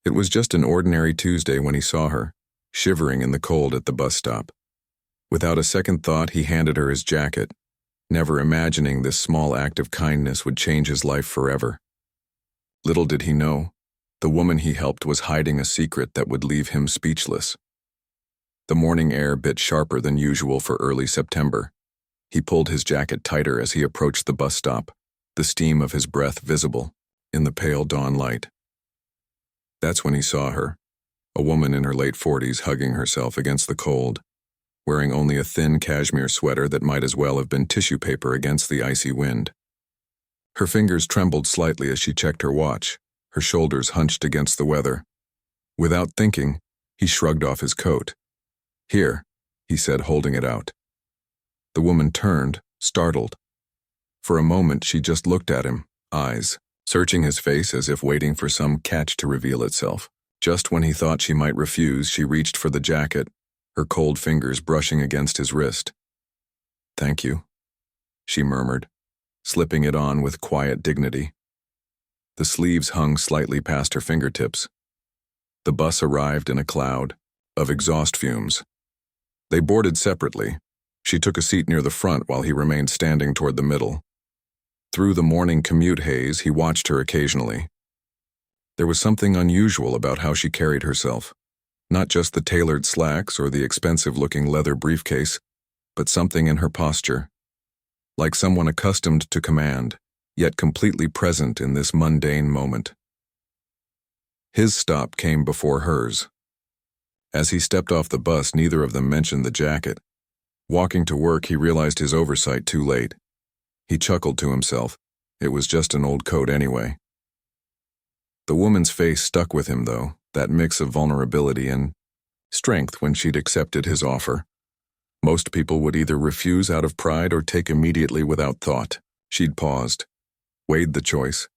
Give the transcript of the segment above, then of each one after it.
It was just an ordinary Tuesday when he saw her, shivering in the cold at the bus stop. Without a second thought, he handed her his jacket, never imagining this small act of kindness would change his life forever. Little did he know, the woman he helped was hiding a secret that would leave him speechless. The morning air bit sharper than usual for early September. He pulled his jacket tighter as he approached the bus stop, the steam of his breath visible in the pale dawn light. That's when he saw her, a woman in her late 40s hugging herself against the cold, wearing only a thin cashmere sweater that might as well have been tissue paper against the icy wind. Her fingers trembled slightly as she checked her watch, her shoulders hunched against the weather. Without thinking, he shrugged off his coat. "Here," he said, holding it out. The woman turned, startled. For a moment, she just looked at him, eyes searching his face as if waiting for some catch to reveal itself. Just when he thought she might refuse, she reached for the jacket, her cold fingers brushing against his wrist. "Thank you," she murmured, slipping it on with quiet dignity. The sleeves hung slightly past her fingertips. The bus arrived in a cloud of exhaust fumes. They boarded separately. She took a seat near the front while he remained standing toward the middle. Through the morning commute haze, he watched her occasionally. There was something unusual about how she carried herself. Not just the tailored slacks or the expensive-looking leather briefcase, but something in her posture. Like someone accustomed to command, yet completely present in this mundane moment. His stop came before hers. As he stepped off the bus, neither of them mentioned the jacket. Walking to work, he realized his oversight too late. He chuckled to himself. It was just an old coat anyway. The woman's face stuck with him, though, that mix of vulnerability and strength when she'd accepted his offer. Most people would either refuse out of pride or take immediately without thought. She'd paused, weighed the choice,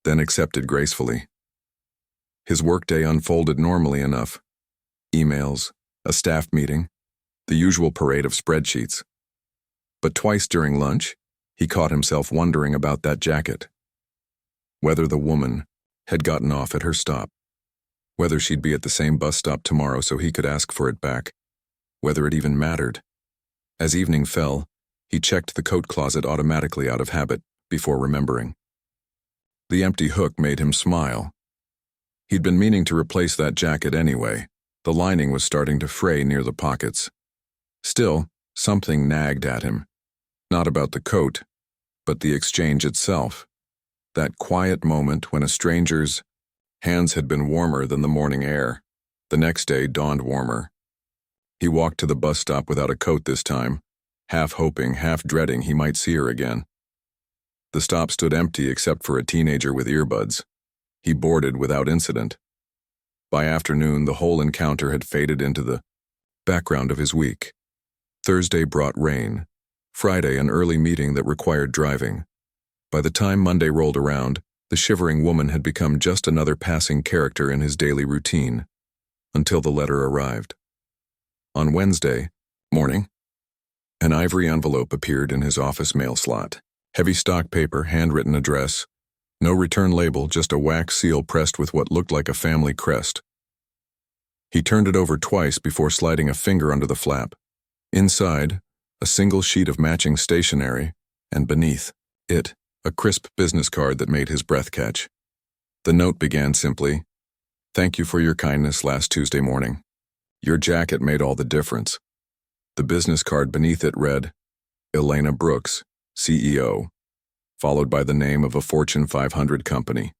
then accepted gracefully. His workday unfolded normally enough. Emails, a staff meeting, the usual parade of spreadsheets. But twice during lunch, he caught himself wondering about that jacket. Whether the woman had gotten off at her stop. Whether she'd be at the same bus stop tomorrow so he could ask for it back. Whether it even mattered. As evening fell, he checked the coat closet automatically out of habit, before remembering. The empty hook made him smile. He'd been meaning to replace that jacket anyway. The lining was starting to fray near the pockets. Still, something nagged at him. Not about the coat, but the exchange itself. That quiet moment when a stranger's hands had been warmer than the morning air. The next day dawned warmer. He walked to the bus stop without a coat this time, half hoping, half dreading he might see her again. The stop stood empty except for a teenager with earbuds. He boarded without incident. By afternoon, the whole encounter had faded into the background of his week. Thursday brought rain. Friday, an early meeting that required driving. By the time Monday rolled around, the shivering woman had become just another passing character in his daily routine, until the letter arrived. On Wednesday morning, an ivory envelope appeared in his office mail slot. Heavy stock paper, handwritten address. No return label, just a wax seal pressed with what looked like a family crest. He turned it over twice before sliding a finger under the flap. Inside, a single sheet of matching stationery, and beneath it, a crisp business card that made his breath catch. The note began simply, "Thank you for your kindness last Tuesday morning. Your jacket made all the difference." The business card beneath it read, "Elena Brooks, CEO," followed by the name of a Fortune 500 company.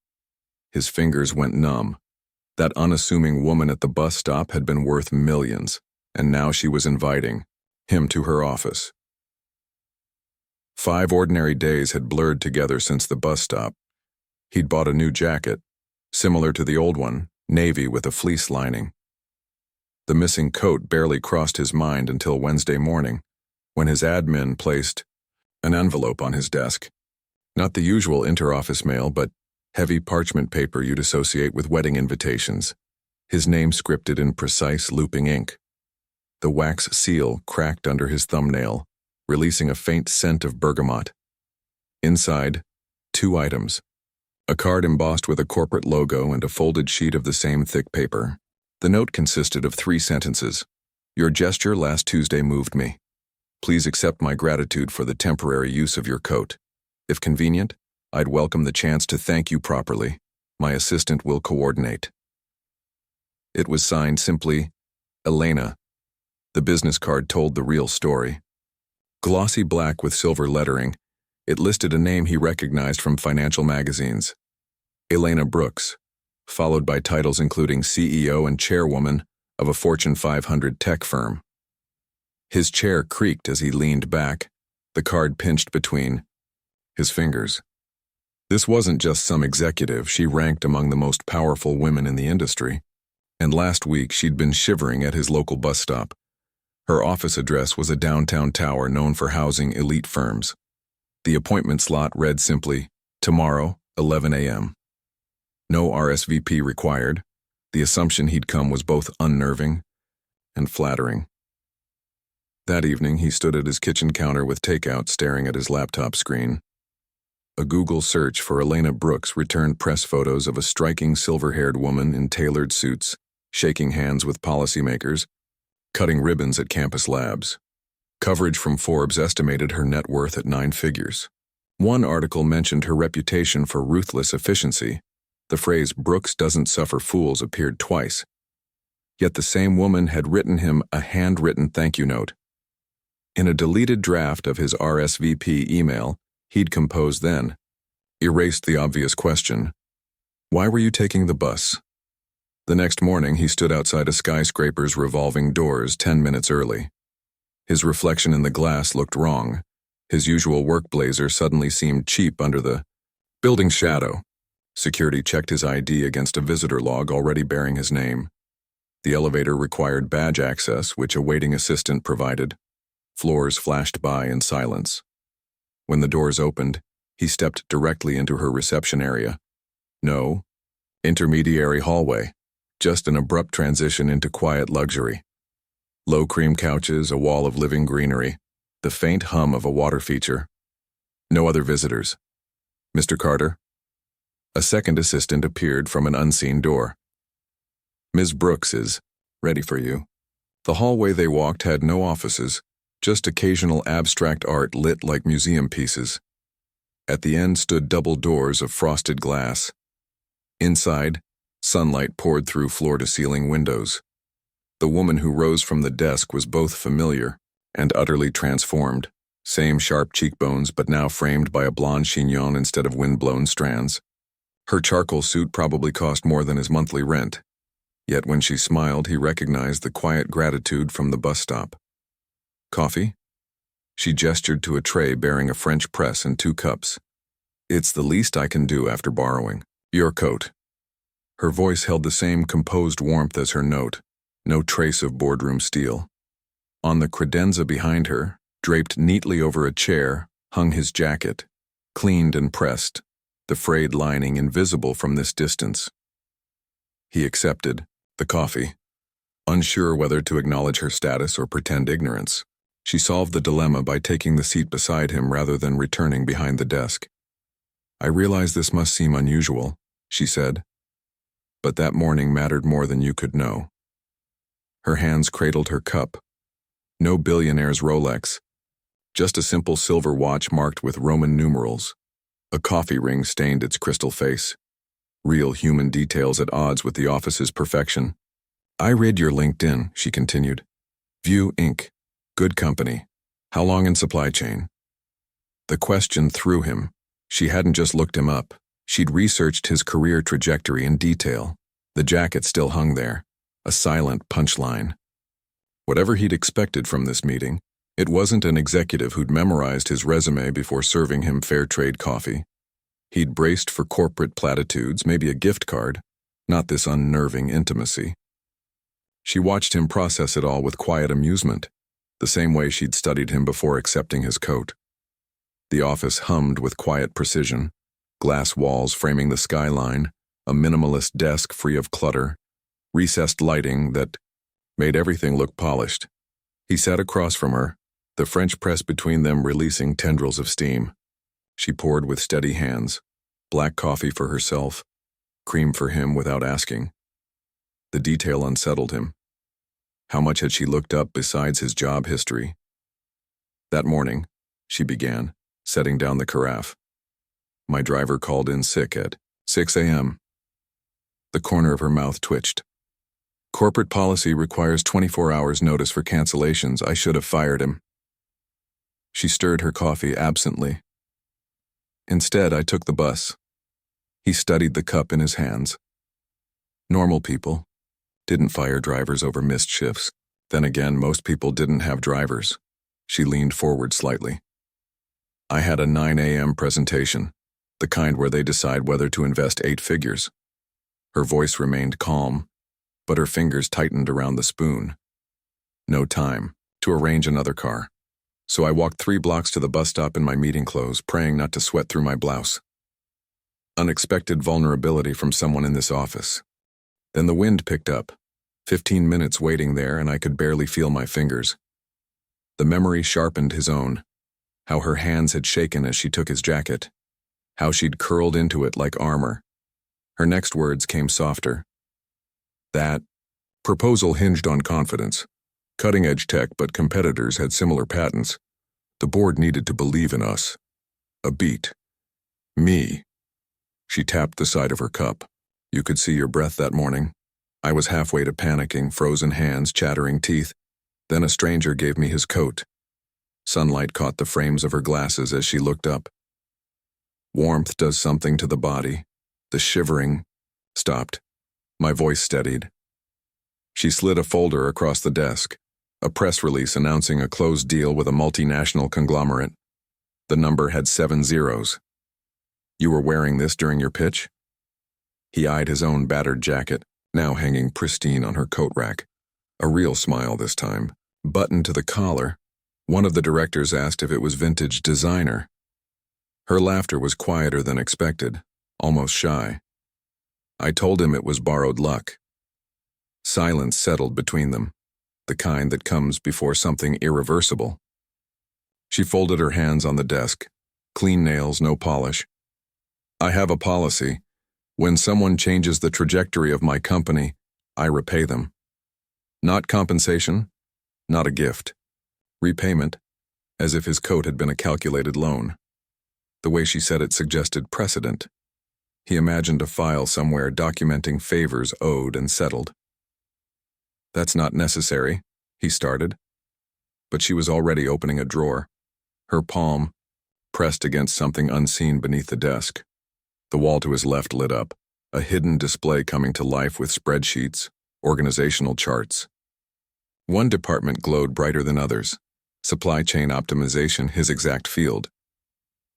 His fingers went numb. That unassuming woman at the bus stop had been worth millions, and now she was inviting him to her office. 5 ordinary days had blurred together since the bus stop. He'd bought a new jacket, similar to the old one, navy with a fleece lining. The missing coat barely crossed his mind until Wednesday morning, when his admin placed an envelope on his desk. Not the usual inter-office mail, but heavy parchment paper you'd associate with wedding invitations. His name scripted in precise looping ink. The wax seal cracked under his thumbnail, releasing a faint scent of bergamot. Inside, 2 items. A card embossed with a corporate logo and a folded sheet of the same thick paper. The note consisted of 3 sentences. Your gesture last Tuesday moved me. Please accept my gratitude for the temporary use of your coat. If convenient, I'd welcome the chance to thank you properly. My assistant will coordinate. It was signed simply, Elena. The business card told the real story. Glossy black with silver lettering, it listed a name he recognized from financial magazines. Elena Brooks, followed by titles including CEO and chairwoman of a Fortune 500 tech firm. His chair creaked as he leaned back, the card pinched between his fingers. This wasn't just some executive, she ranked among the most powerful women in the industry. And last week she'd been shivering at his local bus stop. Her office address was a downtown tower known for housing elite firms. The appointment slot read simply, tomorrow, 11 a.m. No RSVP required. The assumption he'd come was both unnerving and flattering. That evening, he stood at his kitchen counter with takeout staring at his laptop screen. A Google search for Elena Brooks returned press photos of a striking silver-haired woman in tailored suits, shaking hands with policymakers, cutting ribbons at campus labs. Coverage from Forbes estimated her net worth at 9 figures. One article mentioned her reputation for ruthless efficiency. The phrase "Brooks doesn't suffer fools" appeared twice. Yet the same woman had written him a handwritten thank you note. In a deleted draft of his RSVP email he'd composed then, erased the obvious question, why were you taking the bus? The next morning he stood outside a skyscraper's revolving doors 10 minutes early. His reflection in the glass looked wrong. His usual work blazer suddenly seemed cheap under the building's shadow. Security checked his ID against a visitor log already bearing his name. The elevator required badge access, which a waiting assistant provided. Floors flashed by in silence. When the doors opened, he stepped directly into her reception area. No intermediary hallway, just an abrupt transition into quiet luxury. Low cream couches, a wall of living greenery, the faint hum of a water feature. No other visitors. Mr. Carter? A second assistant appeared from an unseen door. Ms. Brooks is ready for you. The hallway they walked had no offices, just occasional abstract art lit like museum pieces. At the end stood double doors of frosted glass. Inside, sunlight poured through floor-to-ceiling windows. The woman who rose from the desk was both familiar and utterly transformed. Same sharp cheekbones, but now framed by a blonde chignon instead of wind-blown strands. Her charcoal suit probably cost more than his monthly rent. Yet when she smiled, he recognized the quiet gratitude from the bus stop. Coffee? She gestured to a tray bearing a French press and 2 cups. It's the least I can do after borrowing. Your coat. Her voice held the same composed warmth as her note, no trace of boardroom steel. On the credenza behind her, draped neatly over a chair, hung his jacket, cleaned and pressed, the frayed lining invisible from this distance. He accepted the coffee, unsure whether to acknowledge her status or pretend ignorance. She solved the dilemma by taking the seat beside him rather than returning behind the desk. I realize this must seem unusual, she said, but that morning mattered more than you could know. Her hands cradled her cup. No billionaire's Rolex, just a simple silver watch marked with Roman numerals. A coffee ring stained its crystal face. Real human details at odds with the office's perfection. I read your LinkedIn, she continued. View Inc. Good company. How long in supply chain? The question threw him. She hadn't just looked him up. She'd researched his career trajectory in detail. The jacket still hung there, a silent punchline. Whatever he'd expected from this meeting, it wasn't an executive who'd memorized his resume before serving him fair trade coffee. He'd braced for corporate platitudes, maybe a gift card, not this unnerving intimacy. She watched him process it all with quiet amusement, the same way she'd studied him before accepting his coat. The office hummed with quiet precision, glass walls framing the skyline, a minimalist desk free of clutter, recessed lighting that made everything look polished. He sat across from her, the French press between them releasing tendrils of steam. She poured with steady hands, Black coffee for herself, cream for him without asking. The detail unsettled him. How much had she looked up besides his job history? That morning, she began, setting down the carafe. My driver called in sick at 6 a.m. The corner of her mouth twitched. Corporate policy requires 24 hours notice for cancellations. I should have fired him. She stirred her coffee absently. Instead, I took the bus. He studied the cup in his hands. Normal people didn't fire drivers over missed shifts. Then again, most people didn't have drivers. She leaned forward slightly. I had a 9 a.m. presentation, the kind where they decide whether to invest 8 figures. Her voice remained calm, but her fingers tightened around the spoon. No time to arrange another car. So I walked 3 blocks to the bus stop in my meeting clothes, praying not to sweat through my blouse. Unexpected vulnerability from someone in this office. Then the wind picked up. 15 minutes waiting there, and I could barely feel my fingers. The memory sharpened his own. How her hands had shaken as she took his jacket. How she'd curled into it like armor. Her next words came softer. That proposal hinged on confidence. Cutting-edge tech, but competitors had similar patents. The board needed to believe in us. A beat. Me. She tapped the side of her cup. You could see your breath that morning. I was halfway to panicking, frozen hands, chattering teeth. Then a stranger gave me his coat. Sunlight caught the frames of her glasses as she looked up. Warmth does something to the body. The shivering stopped. My voice steadied. She slid a folder across the desk, a press release announcing a closed deal with a multinational conglomerate. The number had 7 zeros. You were wearing this during your pitch? He eyed his own battered jacket, now hanging pristine on her coat rack. A real smile this time, buttoned to the collar. One of the directors asked if it was vintage designer. Her laughter was quieter than expected, almost shy. I told him it was borrowed luck. Silence settled between them, the kind that comes before something irreversible. She folded her hands on the desk, clean nails, no polish. I have a policy. When someone changes the trajectory of my company, I repay them. Not compensation, not a gift. Repayment, as if his coat had been a calculated loan. The way she said it suggested precedent. He imagined a file somewhere documenting favors owed and settled. That's not necessary, he started. But she was already opening a drawer, her palm pressed against something unseen beneath the desk. The wall to his left lit up, a hidden display coming to life with spreadsheets, organizational charts. One department glowed brighter than others. Supply chain optimization, his exact field.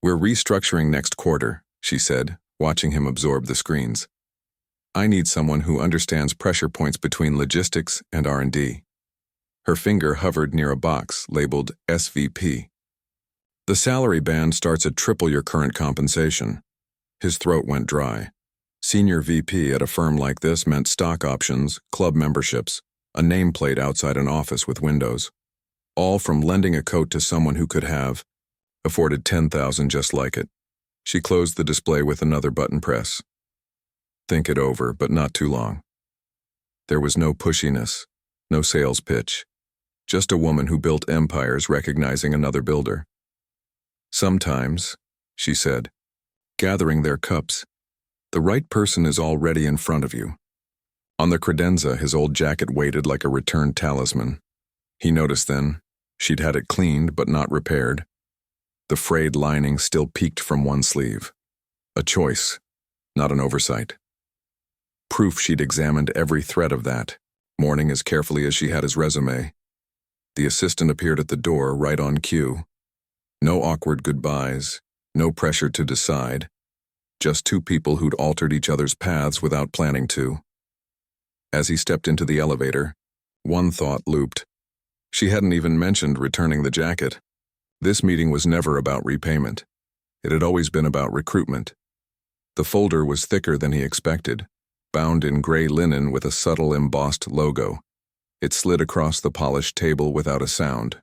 We're restructuring next quarter, she said, watching him absorb the screens. I need someone who understands pressure points between logistics and R&D. Her finger hovered near a box labeled SVP. The salary band starts at triple your current compensation. His throat went dry. Senior VP at a firm like this meant stock options, club memberships, a nameplate outside an office with windows. All from lending a coat to someone who could have afforded $10,000 just like it. She closed the display with another button press. Think it over, but not too long. There was no pushiness, no sales pitch. Just a woman who built empires recognizing another builder. Sometimes, she said, gathering their cups, the right person is already in front of you. On the credenza, his old jacket waited like a returned talisman. He noticed then, she'd had it cleaned but not repaired. The frayed lining still peeked from one sleeve. A choice, not an oversight. Proof she'd examined every thread of that, mourning as carefully as she had his resume. The assistant appeared at the door right on cue. No awkward goodbyes, no pressure to decide. Just 2 people who'd altered each other's paths without planning to. As he stepped into the elevator, one thought looped. She hadn't even mentioned returning the jacket. This meeting was never about repayment. It had always been about recruitment. The folder was thicker than he expected, bound in gray linen with a subtle embossed logo. It slid across the polished table without a sound.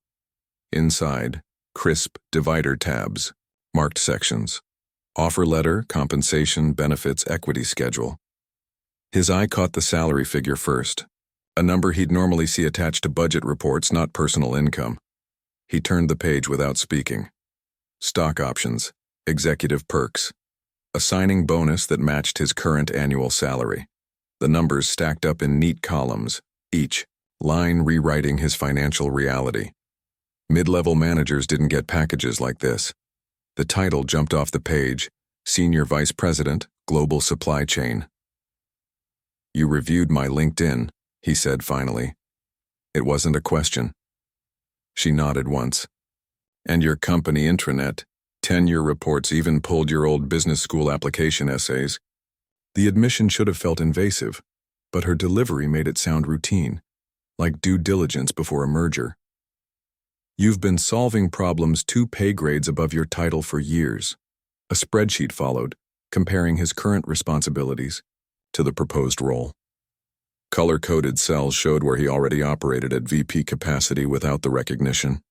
Inside, crisp divider tabs, marked sections. Offer letter, compensation, benefits, equity schedule. His eye caught the salary figure first, a number he'd normally see attached to budget reports, not personal income. He turned the page without speaking. Stock options, executive perks, a signing bonus that matched his current annual salary. The numbers stacked up in neat columns, each line rewriting his financial reality. Mid-level managers didn't get packages like this. The title jumped off the page, Senior Vice President, Global Supply Chain. "You reviewed my LinkedIn," he said finally. It wasn't a question. She nodded once. "And your company intranet, 10-year reports, even pulled your old business school application essays." The admission should have felt invasive, but her delivery made it sound routine, like due diligence before a merger. "You've been solving problems 2 pay grades above your title for years." A spreadsheet followed, comparing his current responsibilities to the proposed role. Color-coded cells showed where he already operated at VP capacity without the recognition.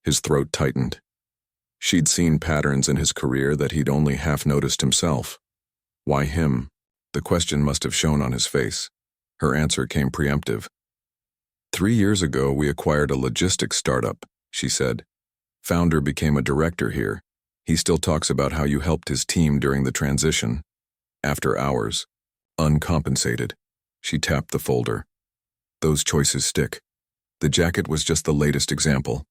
His throat tightened. She'd seen patterns in his career that he'd only half noticed himself. Why him? The question must have shown on his face. Her answer came preemptive. 3 years ago, we acquired a logistics startup," she said. "Founder became a director here. He still talks about how you helped his team during the transition. After hours. Uncompensated." She tapped the folder. "Those choices stick." The jacket was just the latest example.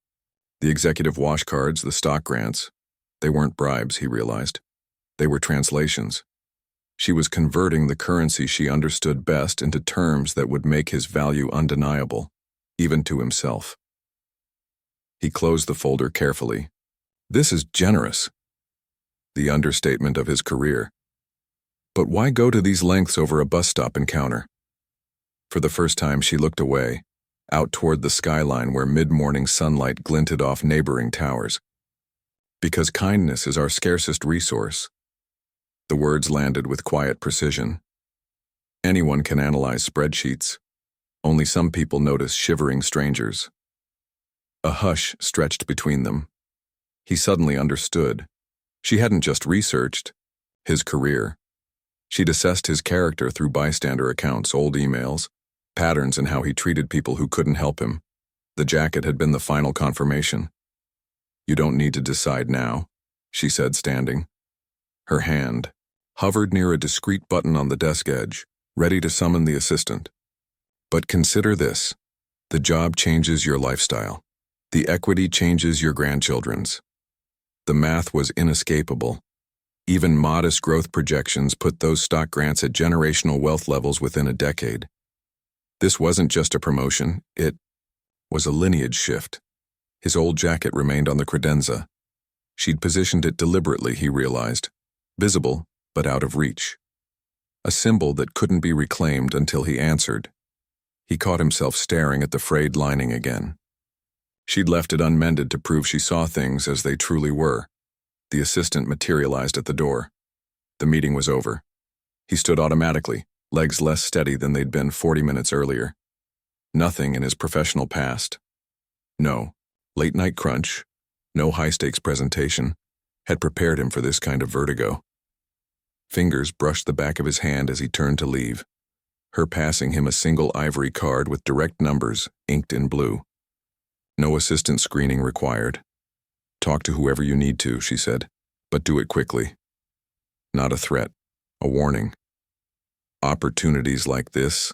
The executive wash cards, the stock grants, they weren't bribes, he realized. They were translations. She was converting the currency she understood best into terms that would make his value undeniable, even to himself. He closed the folder carefully. This is generous. The understatement of his career. But why go to these lengths over a bus stop encounter? For the first time, she looked away, out toward the skyline where mid-morning sunlight glinted off neighboring towers. Because kindness is our scarcest resource. The words landed with quiet precision. Anyone can analyze spreadsheets. Only some people notice shivering strangers. A hush stretched between them. He suddenly understood. She hadn't just researched his career. She'd assessed his character through bystander accounts, old emails, patterns in how he treated people who couldn't help him. The jacket had been the final confirmation. "You don't need to decide now," she said, standing. Her hand hovered near a discreet button on the desk edge, ready to summon the assistant. "But consider this. The job changes your lifestyle. The equity changes your grandchildren's." The math was inescapable. Even modest growth projections put those stock grants at generational wealth levels within a decade. This wasn't just a promotion, it was a lineage shift. His old jacket remained on the credenza. She'd positioned it deliberately, he realized. Visible, but out of reach. A symbol that couldn't be reclaimed until he answered. He caught himself staring at the frayed lining again. She'd left it unmended to prove she saw things as they truly were. The assistant materialized at the door. The meeting was over. He stood automatically, legs less steady than they'd been 40 minutes earlier. Nothing in his professional past. No late-night crunch, no high-stakes presentation, had prepared him for this kind of vertigo. Fingers brushed the back of his hand as he turned to leave, her passing him a single ivory card with direct numbers inked in blue. "No assistant screening required. Talk to whoever you need to," she said, "but do it quickly." Not a threat, a warning. Opportunities like this.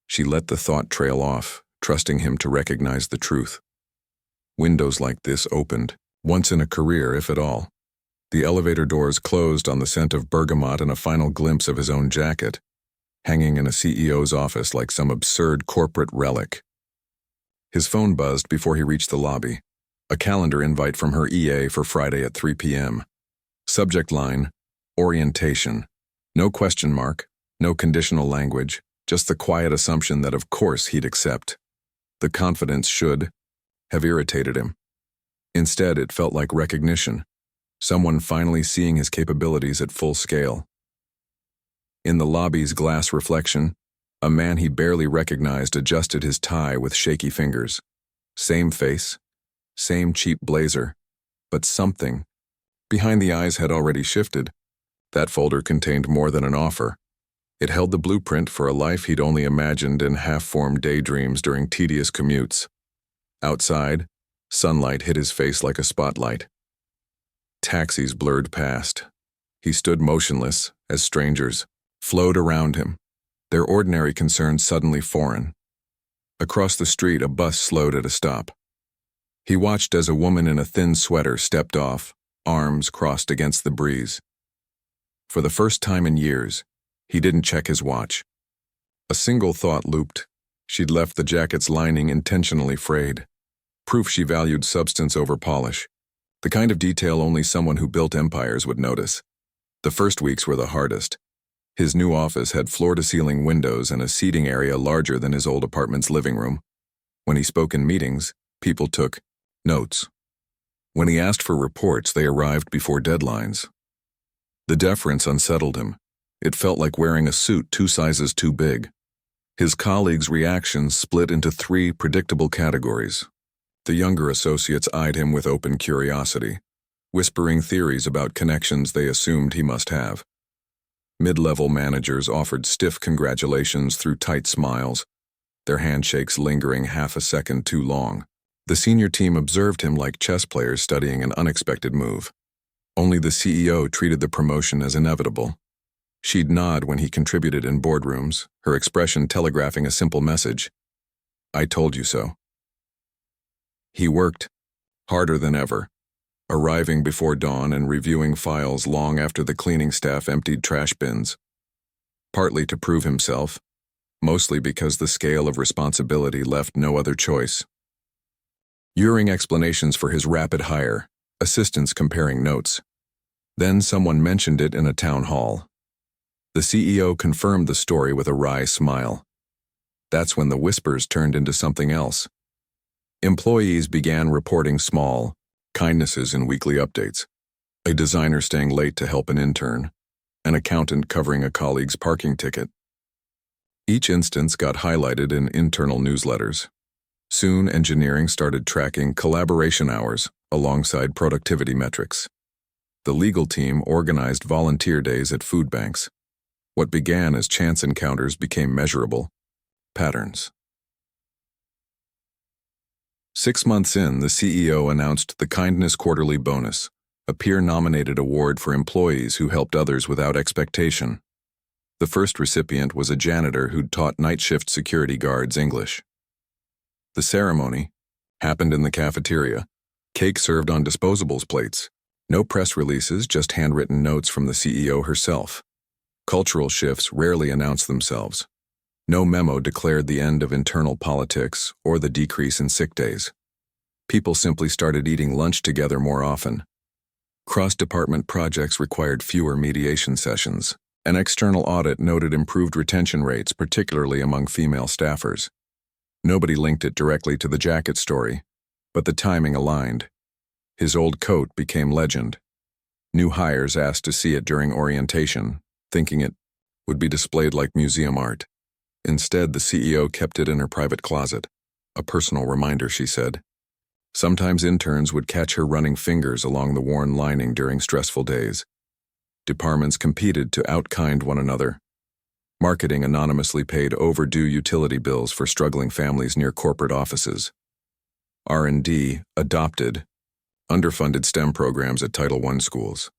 She let the thought trail off, trusting him to recognize the truth. Windows like this opened, once in a career, if at all. The elevator doors closed on the scent of bergamot and a final glimpse of his own jacket, hanging in a CEO's office like some absurd corporate relic. His phone buzzed before he reached the lobby. A calendar invite from her EA for Friday at 3 p.m. Subject line, orientation. No question mark, no conditional language, just the quiet assumption that of course he'd accept. The confidence should have irritated him. Instead, it felt like recognition. Someone finally seeing his capabilities at full scale. In the lobby's glass reflection, a man he barely recognized adjusted his tie with shaky fingers. Same face, same cheap blazer, but something Behind the eyes had already shifted. That folder contained more than an offer. It held the blueprint for a life he'd only imagined in half-formed daydreams during tedious commutes. Outside, sunlight hit his face like a spotlight. Taxis blurred past. He stood motionless as strangers flowed around him, their ordinary concerns suddenly foreign. Across the street, a bus slowed at a stop. He watched as a woman in a thin sweater stepped off, arms crossed against the breeze. For the first time in years, he didn't check his watch. A single thought looped. She'd left the jacket's lining intentionally frayed. Proof she valued substance over polish. The kind of detail only someone who built empires would notice. The first weeks were the hardest. His new office had floor-to-ceiling windows and a seating area larger than his old apartment's living room. When he spoke in meetings, people took notes. When he asked for reports, they arrived before deadlines. The deference unsettled him. It felt like wearing a suit 2 sizes too big. His colleagues' reactions split into 3 predictable categories. The younger associates eyed him with open curiosity, whispering theories about connections they assumed he must have. Mid-level managers offered stiff congratulations through tight smiles, their handshakes lingering half a second too long. The senior team observed him like chess players studying an unexpected move. Only the CEO treated the promotion as inevitable. She'd nod when he contributed in boardrooms, her expression telegraphing a simple message: "I told you so." He worked harder than ever, arriving before dawn and reviewing files long after the cleaning staff emptied trash bins. Partly to prove himself, mostly because the scale of responsibility left no other choice. Uring explanations for his rapid hire, assistants comparing notes. Then someone mentioned it in a town hall. The CEO confirmed the story with a wry smile. That's when the whispers turned into something else. Employees began reporting small kindnesses in weekly updates. A designer staying late to help an intern, an accountant covering a colleague's parking ticket. Each instance got highlighted in internal newsletters. Soon, engineering started tracking collaboration hours alongside productivity metrics. The legal team organized volunteer days at food banks. What began as chance encounters became measurable patterns. 6 months in, the CEO announced the Kindness Quarterly Bonus, a peer-nominated award for employees who helped others without expectation. The first recipient was a janitor who'd taught night shift security guards English. The ceremony happened in the cafeteria, cake served on disposables plates. No press releases, just handwritten notes from the CEO herself. Cultural shifts rarely announced themselves. No memo declared the end of internal politics or the decrease in sick days. People simply started eating lunch together more often. Cross-department projects required fewer mediation sessions. An external audit noted improved retention rates, particularly among female staffers. Nobody linked it directly to the jacket story, but the timing aligned. His old coat became legend. New hires asked to see it during orientation, thinking it would be displayed like museum art. Instead, the CEO kept it in her private closet. A personal reminder, she said. Sometimes interns would catch her running fingers along the worn lining during stressful days. Departments competed to outkind one another. Marketing anonymously paid overdue utility bills for struggling families near corporate offices. R&D adopted underfunded STEM programs at Title I schools.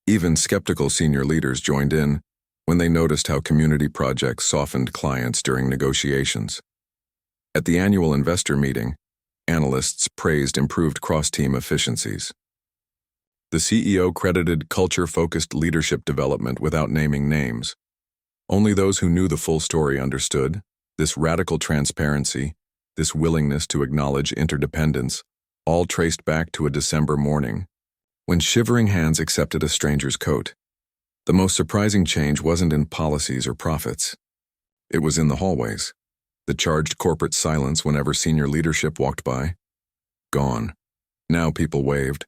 Even skeptical senior leaders joined in when they noticed how community projects softened clients during negotiations. At the annual investor meeting, analysts praised improved cross-team efficiencies. The CEO credited culture-focused leadership development without naming names. Only those who knew the full story understood this radical transparency, this willingness to acknowledge interdependence, all traced back to a December morning, when shivering hands accepted a stranger's coat. The most surprising change wasn't in policies or profits. It was in the hallways. The charged corporate silence whenever senior leadership walked by. Gone. Now people waved.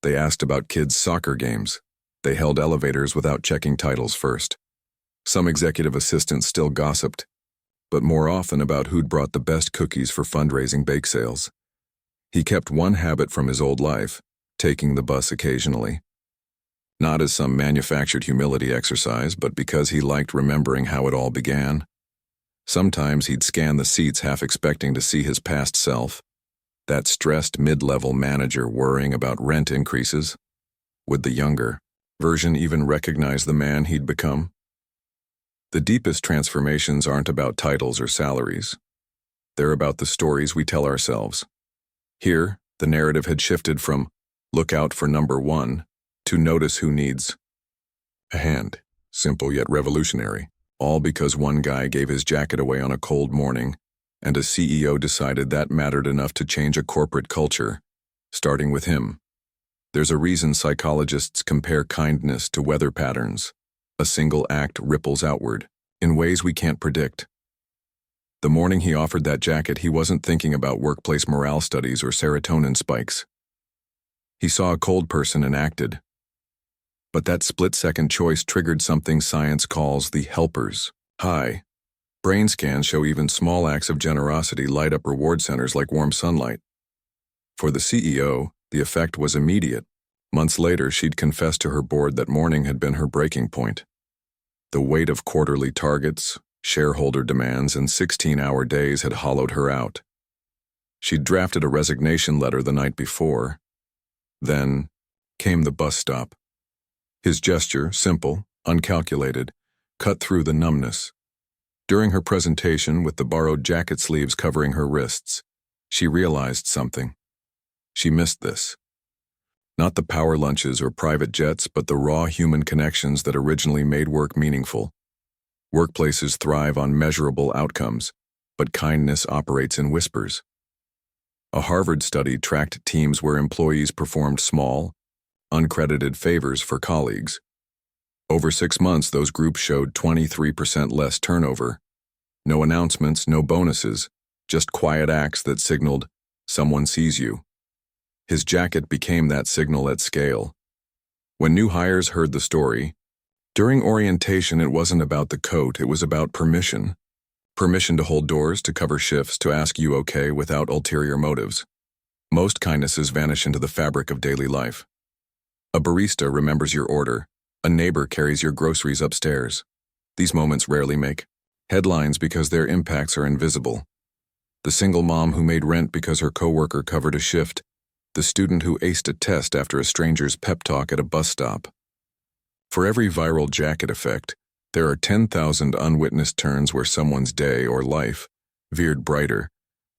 They asked about kids' soccer games. They held elevators without checking titles first. Some executive assistants still gossiped, but more often about who'd brought the best cookies for fundraising bake sales. He kept one habit from his old life, taking the bus occasionally. Not as some manufactured humility exercise, but because he liked remembering how it all began. Sometimes he'd scan the seats half expecting to see his past self, that stressed mid-level manager worrying about rent increases. Would the younger version even recognize the man he'd become? The deepest transformations aren't about titles or salaries. They're about the stories we tell ourselves. Here, the narrative had shifted from "look out for number one" to "notice who needs a hand." Simple yet revolutionary. All because one guy gave his jacket away on a cold morning, and a CEO decided that mattered enough to change a corporate culture, starting with him. There's a reason psychologists compare kindness to weather patterns. A single act ripples outward, in ways we can't predict. The morning he offered that jacket, he wasn't thinking about workplace morale studies or serotonin spikes. He saw a cold person and acted. But that split-second choice triggered something science calls the helpers high. Brain scans show even small acts of generosity light up reward centers like warm sunlight. For the CEO, the effect was immediate. Months later, she'd confessed to her board that morning had been her breaking point. The weight of quarterly targets, shareholder demands, and 16-hour days had hollowed her out. She'd drafted a resignation letter the night before. Then came the bus stop. His gesture, simple, uncalculated, cut through the numbness. During her presentation, with the borrowed jacket sleeves covering her wrists, she realized something. She missed this. Not the power lunches or private jets, but the raw human connections that originally made work meaningful. Workplaces thrive on measurable outcomes, but kindness operates in whispers. A Harvard study tracked teams where employees performed small, uncredited favors for colleagues. Over 6 months, those groups showed 23% less turnover. No announcements, no bonuses, just quiet acts that signaled, "Someone sees you." His jacket became that signal at scale. When new hires heard the story, during orientation it wasn't about the coat, it was about permission. Permission to hold doors, to cover shifts, to ask you okay without ulterior motives. Most kindnesses vanish into the fabric of daily life. A barista remembers your order. A neighbor carries your groceries upstairs. These moments rarely make headlines because their impacts are invisible. The single mom who made rent because her coworker covered a shift. The student who aced a test after a stranger's pep talk at a bus stop. For every viral jacket effect, there are 10,000 unwitnessed turns where someone's day or life veered brighter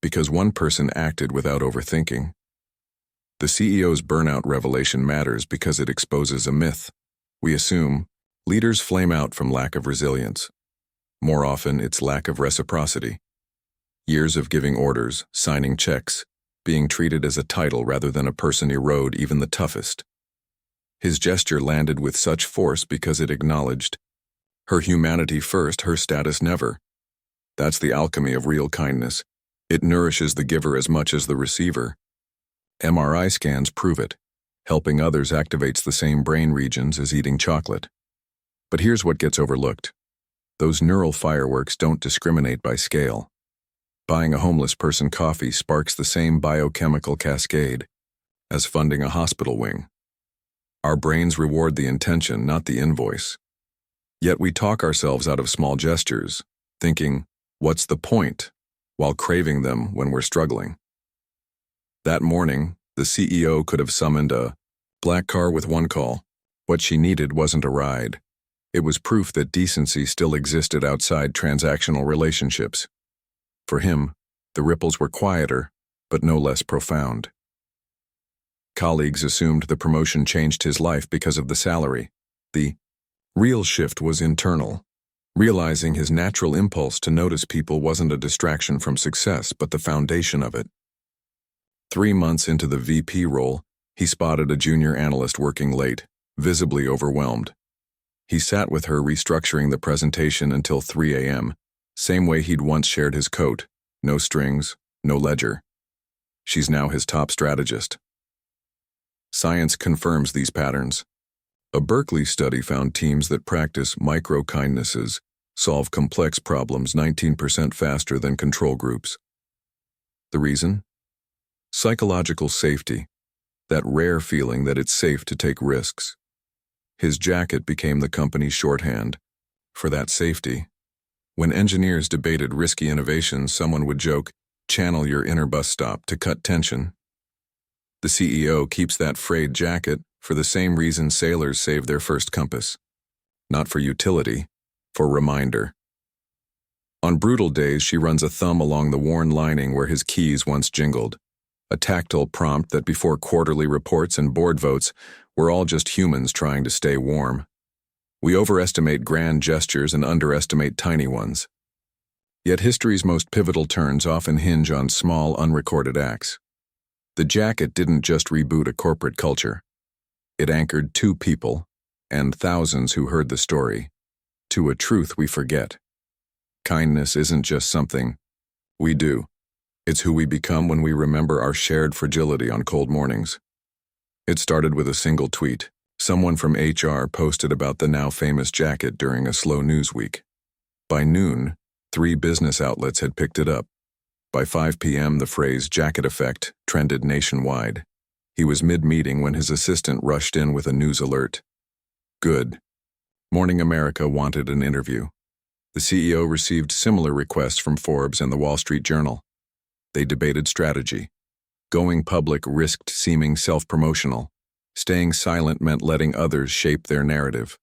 because one person acted without overthinking. The CEO's burnout revelation matters because it exposes a myth. We assume leaders flame out from lack of resilience. More often, it's lack of reciprocity. Years of giving orders, signing checks, being treated as a title rather than a person erode even the toughest. His gesture landed with such force because it acknowledged her humanity first, her status never. That's the alchemy of real kindness. It nourishes the giver as much as the receiver. MRI scans prove it. Helping others activates the same brain regions as eating chocolate. But here's what gets overlooked. Those neural fireworks don't discriminate by scale. Buying a homeless person coffee sparks the same biochemical cascade as funding a hospital wing. Our brains reward the intention, not the invoice. Yet we talk ourselves out of small gestures, thinking, "What's the point?" while craving them when we're struggling. That morning, the CEO could have summoned a black car with one call. What she needed wasn't a ride. It was proof that decency still existed outside transactional relationships. For him, the ripples were quieter, but no less profound. Colleagues assumed the promotion changed his life because of the salary. The real shift was internal, realizing his natural impulse to notice people wasn't a distraction from success, but the foundation of it. 3 months into the VP role, he spotted a junior analyst working late, visibly overwhelmed. He sat with her restructuring the presentation until 3 a.m., same way he'd once shared his coat, no strings, no ledger. She's now his top strategist. Science confirms these patterns. A Berkeley study found teams that practice micro-kindnesses solve complex problems 19% faster than control groups. The reason? Psychological safety, that rare feeling that it's safe to take risks. His jacket became the company's shorthand for that safety. When engineers debated risky innovations, someone would joke, "Channel your inner bus stop to cut tension." The CEO keeps that frayed jacket for the same reason sailors save their first compass. Not for utility, for reminder. On brutal days, she runs a thumb along the worn lining where his keys once jingled. A tactile prompt that before quarterly reports and board votes, we're all just humans trying to stay warm. We overestimate grand gestures and underestimate tiny ones. Yet history's most pivotal turns often hinge on small, unrecorded acts. The jacket didn't just reboot a corporate culture. It anchored two people, and thousands who heard the story, to a truth we forget. Kindness isn't just something we do. It's who we become when we remember our shared fragility on cold mornings. It started with a single tweet. Someone from HR posted about the now famous jacket during a slow news week. By noon, 3 business outlets had picked it up. By 5 p.m., the phrase "jacket effect" trended nationwide. He was mid-meeting when his assistant rushed in with a news alert. Good. Morning America wanted an interview. The CEO received similar requests from Forbes and the Wall Street Journal. They debated strategy. Going public risked seeming self-promotional. Staying silent meant letting others shape their narrative.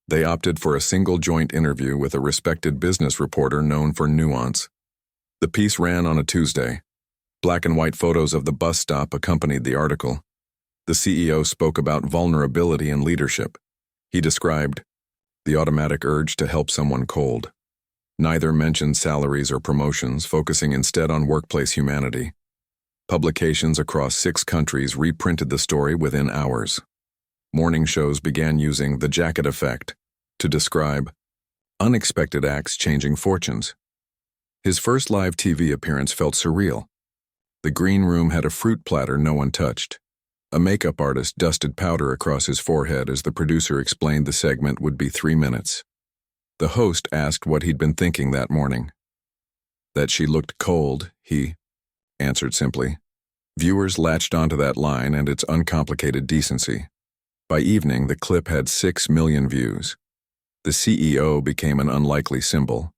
They opted for a single joint interview with a respected business reporter known for nuance. The piece ran on a Tuesday. Black and white photos of the bus stop accompanied the article. The CEO spoke about vulnerability and leadership. He described the automatic urge to help someone cold. Neither mentioned salaries or promotions, focusing instead on workplace humanity. Publications across 6 countries reprinted the story within hours. Morning shows began using the jacket effect to describe unexpected acts changing fortunes. His first live TV appearance felt surreal. The green room had a fruit platter no one touched. A makeup artist dusted powder across his forehead as the producer explained the segment would be 3 minutes. The host asked what he'd been thinking that morning. That she looked cold, he answered simply. Viewers latched onto that line and its uncomplicated decency. By evening, the clip had 6 million views. The CEO became an unlikely symbol.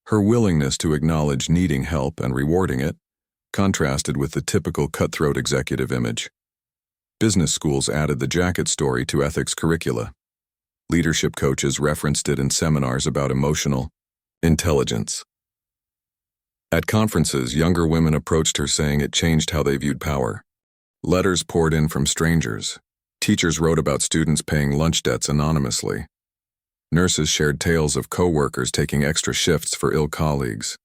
Her willingness to acknowledge needing help and rewarding it contrasted with the typical cutthroat executive image. Business schools added the jacket story to ethics curricula. Leadership coaches referenced it in seminars about emotional intelligence. At conferences, younger women approached her saying it changed how they viewed power. Letters poured in from strangers. Teachers wrote about students paying lunch debts anonymously. Nurses shared tales of co-workers taking extra shifts for ill colleagues.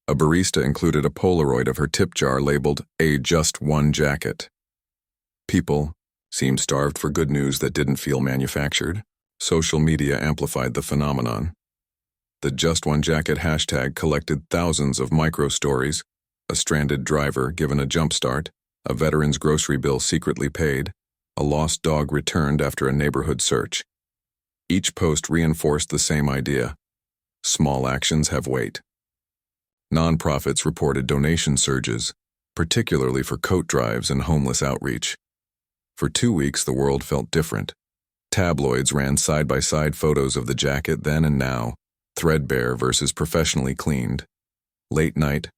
A barista included a Polaroid of her tip jar labeled "A Just One Jacket." People seemed starved for good news that didn't feel manufactured. Social media amplified the phenomenon. The Just One Jacket hashtag collected thousands of micro-stories: a stranded driver given a jump start, a veteran's grocery bill secretly paid, a lost dog returned after a neighborhood search. Each post reinforced the same idea. Small actions have weight. Nonprofits reported donation surges, particularly for coat drives and homeless outreach. For 2 weeks, the world felt different. Tabloids ran side-by-side photos of the jacket then and now, threadbare versus professionally cleaned. Late night,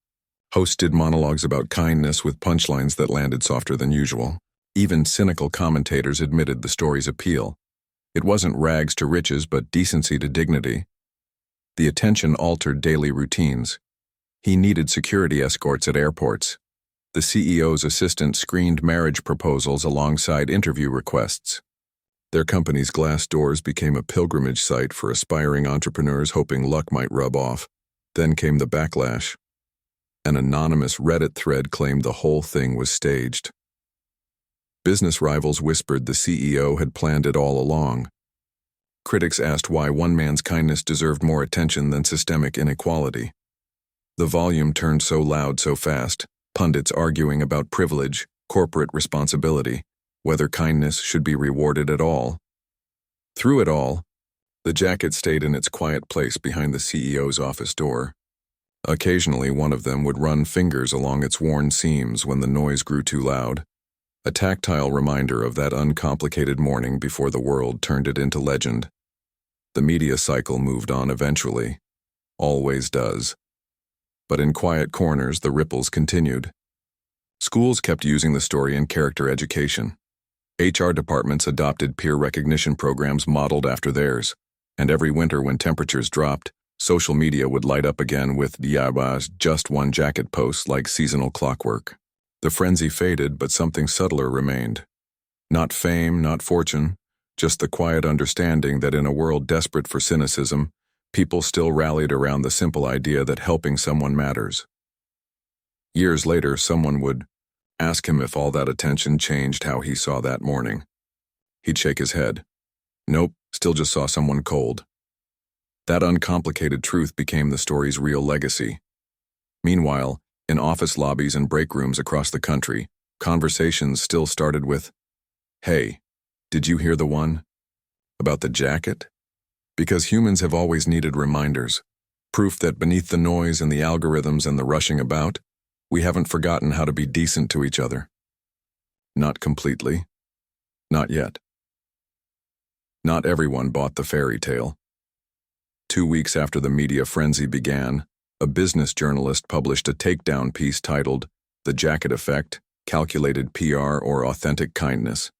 hosts did monologues about kindness with punchlines that landed softer than usual. Even cynical commentators admitted the story's appeal. It wasn't rags to riches, but decency to dignity. The attention altered daily routines. He needed security escorts at airports. The CEO's assistant screened marriage proposals alongside interview requests. Their company's glass doors became a pilgrimage site for aspiring entrepreneurs hoping luck might rub off. Then came the backlash. An anonymous Reddit thread claimed the whole thing was staged. Business rivals whispered the CEO had planned it all along. Critics asked why one man's kindness deserved more attention than systemic inequality. The volume turned so loud so fast, pundits arguing about privilege, corporate responsibility, whether kindness should be rewarded at all. Through it all, the jacket stayed in its quiet place behind the CEO's office door. Occasionally, one of them would run fingers along its worn seams when the noise grew too loud. A tactile reminder of that uncomplicated morning before the world turned it into legend. The media cycle moved on eventually. Always does. But in quiet corners, the ripples continued. Schools kept using the story in character education. HR departments adopted peer recognition programs modeled after theirs, and every winter when temperatures dropped, social media would light up again with Diaba's just one jacket posts like seasonal clockwork. The frenzy faded, but something subtler remained. Not fame, not fortune, just the quiet understanding that in a world desperate for cynicism, people still rallied around the simple idea that helping someone matters. Years later, someone would ask him if all that attention changed how he saw that morning. He'd shake his head. Nope, still just saw someone cold. That uncomplicated truth became the story's real legacy. Meanwhile, in office lobbies and break rooms across the country, conversations still started with, "Hey, did you hear the one about the jacket?" Because humans have always needed reminders, proof that beneath the noise and the algorithms and the rushing about, we haven't forgotten how to be decent to each other. Not completely. Not yet. Not everyone bought the fairy tale. 2 weeks after the media frenzy began, a business journalist published a takedown piece titled, "The Jacket Effect, Calculated PR or Authentic Kindness."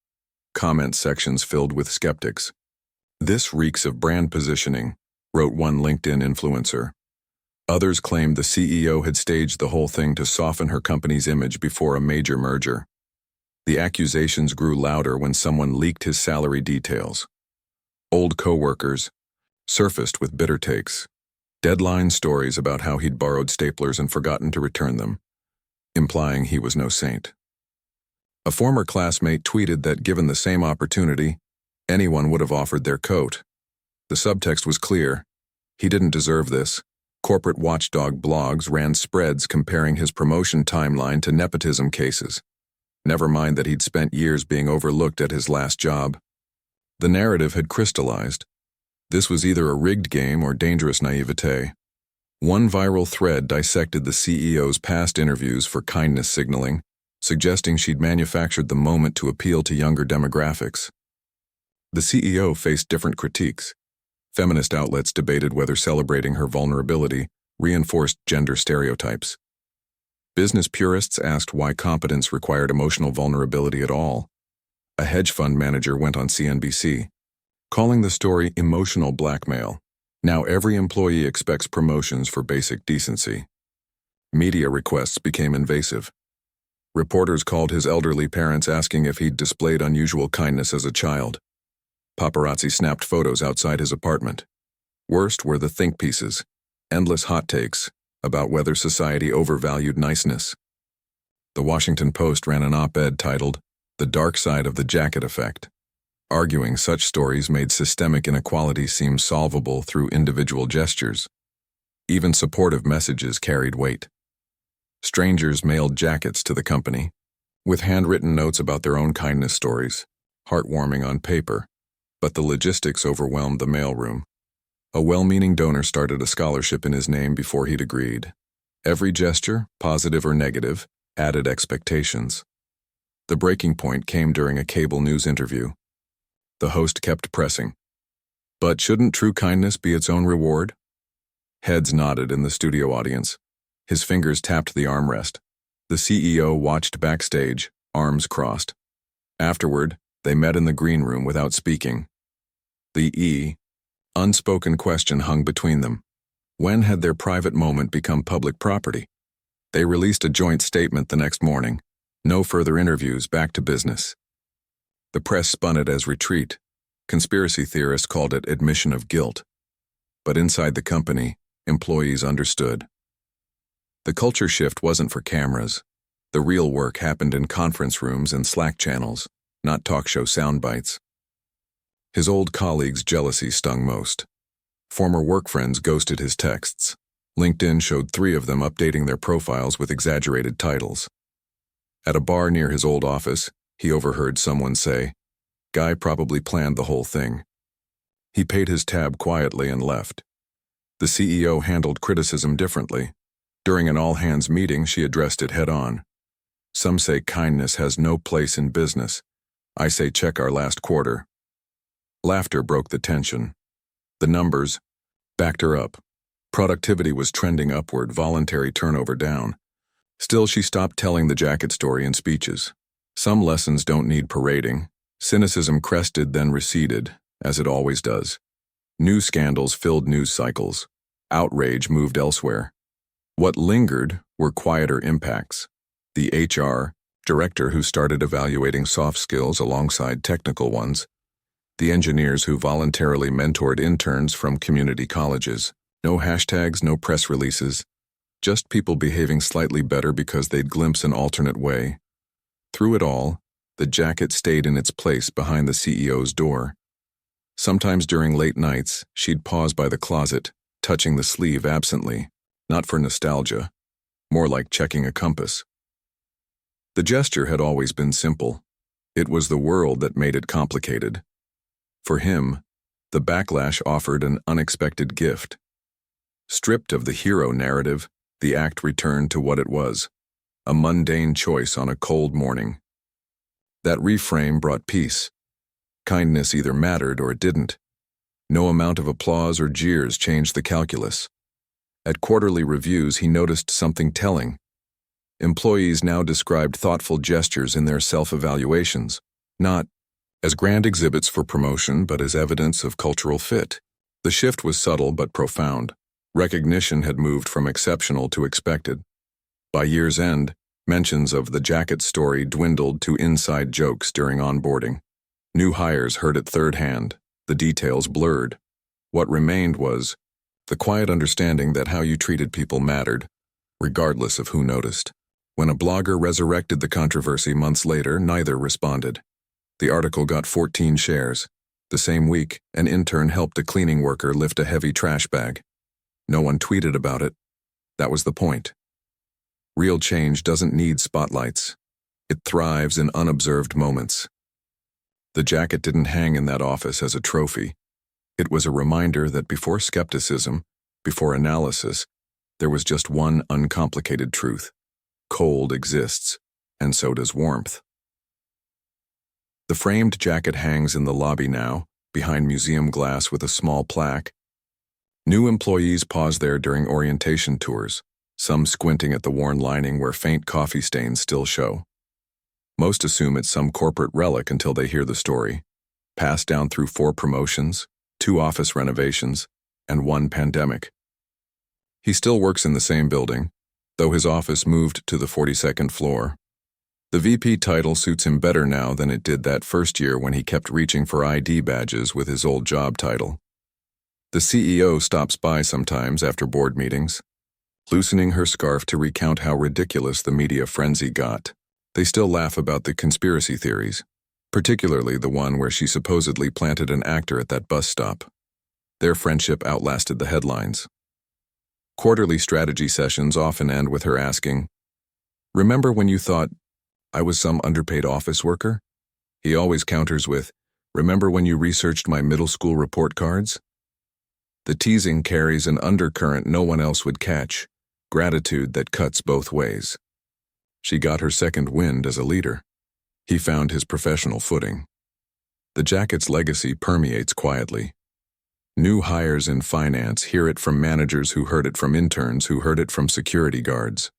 Comment sections filled with skeptics. "This reeks of brand positioning," wrote one LinkedIn influencer. Others claimed the CEO had staged the whole thing to soften her company's image before a major merger. The accusations grew louder when someone leaked his salary details. Old coworkers surfaced with bitter takes. Deadline stories about how he'd borrowed staplers and forgotten to return them, implying he was no saint. A former classmate tweeted that given the same opportunity, anyone would have offered their coat. The subtext was clear. He didn't deserve this. Corporate watchdog blogs ran spreads comparing his promotion timeline to nepotism cases. Never mind that he'd spent years being overlooked at his last job. The narrative had crystallized. This was either a rigged game or dangerous naivete. One viral thread dissected the CEO's past interviews for kindness signaling, suggesting she'd manufactured the moment to appeal to younger demographics. The CEO faced different critiques. Feminist outlets debated whether celebrating her vulnerability reinforced gender stereotypes. Business purists asked why competence required emotional vulnerability at all. A hedge fund manager went on CNBC, calling the story emotional blackmail. Now every employee expects promotions for basic decency. Media requests became invasive. Reporters called his elderly parents asking if he'd displayed unusual kindness as a child. Paparazzi snapped photos outside his apartment. Worst were the think pieces, endless hot takes about whether society overvalued niceness. The Washington Post ran an op-ed titled, "The Dark Side of the Jacket Effect," arguing such stories made systemic inequality seem solvable through individual gestures. Even supportive messages carried weight. Strangers mailed jackets to the company, with handwritten notes about their own kindness stories, heartwarming on paper, but the logistics overwhelmed the mailroom. A well-meaning donor started a scholarship in his name before he'd agreed. Every gesture, positive or negative, added expectations. The breaking point came during a cable news interview. The host kept pressing. "But shouldn't true kindness be its own reward?" Heads nodded in the studio audience. His fingers tapped the armrest. The CEO watched backstage, arms crossed. Afterward, they met in the green room without speaking. The unspoken question hung between them. When had their private moment become public property? They released a joint statement the next morning. No further interviews, back to business. The press spun it as retreat. Conspiracy theorists called it admission of guilt. But inside the company, employees understood. The culture shift wasn't for cameras. The real work happened in conference rooms and Slack channels, not talk show sound bites. His old colleagues' jealousy stung most. Former work friends ghosted his texts. LinkedIn showed 3 of them updating their profiles with exaggerated titles. At a bar near his old office, he overheard someone say, "Guy probably planned the whole thing." He paid his tab quietly and left. The CEO handled criticism differently. During an all-hands meeting, she addressed it head-on. Some say kindness has no place in business. I say check our last quarter. Laughter broke the tension. The numbers backed her up. Productivity was trending upward, voluntary turnover down. Still, she stopped telling the jacket story in speeches. Some lessons don't need parading. Cynicism crested, then receded, as it always does. New scandals filled news cycles. Outrage moved elsewhere. What lingered were quieter impacts. The HR director who started evaluating soft skills alongside technical ones. The engineers who voluntarily mentored interns from community colleges. No hashtags, no press releases. Just people behaving slightly better because they'd glimpsed an alternate way. Through it all, the jacket stayed in its place behind the CEO's door. Sometimes during late nights, she'd pause by the closet, touching the sleeve absently, not for nostalgia, more like checking a compass. The gesture had always been simple. It was the world that made it complicated. For him, the backlash offered an unexpected gift. Stripped of the hero narrative, the act returned to what it was, a mundane choice on a cold morning. That reframe brought peace. Kindness either mattered or it didn't. No amount of applause or jeers changed the calculus. At quarterly reviews, he noticed something telling. Employees now described thoughtful gestures in their self-evaluations, not as grand exhibits for promotion, but as evidence of cultural fit. The shift was subtle but profound. Recognition had moved from exceptional to expected. By year's end, mentions of the jacket story dwindled to inside jokes during onboarding. New hires heard it third hand, the details blurred. What remained was the quiet understanding that how you treated people mattered, regardless of who noticed. When a blogger resurrected the controversy months later, neither responded. The article got 14 shares. The same week, an intern helped a cleaning worker lift a heavy trash bag. No one tweeted about it. That was the point. Real change doesn't need spotlights. It thrives in unobserved moments. The jacket didn't hang in that office as a trophy. It was a reminder that before skepticism, before analysis, there was just one uncomplicated truth. Cold exists, and so does warmth. The framed jacket hangs in the lobby now, behind museum glass with a small plaque. New employees pause there during orientation tours, some squinting at the worn lining where faint coffee stains still show. Most assume it's some corporate relic until they hear the story. Passed down through 4 promotions, 2 office renovations, and 1 pandemic. He still works in the same building, though his office moved to the 42nd floor. The VP title suits him better now than it did that first year when he kept reaching for ID badges with his old job title. The CEO stops by sometimes after board meetings, loosening her scarf to recount how ridiculous the media frenzy got. They still laugh about the conspiracy theories, particularly the one where she supposedly planted an actor at that bus stop. Their friendship outlasted the headlines. Quarterly strategy sessions often end with her asking, "Remember when you thought I was some underpaid office worker?" He always counters with, "Remember when you researched my middle school report cards?" The teasing carries an undercurrent no one else would catch, gratitude that cuts both ways. She got her second wind as a leader. He found his professional footing. The jacket's legacy permeates quietly. New hires in finance hear it from managers who heard it from interns who heard it from security guards.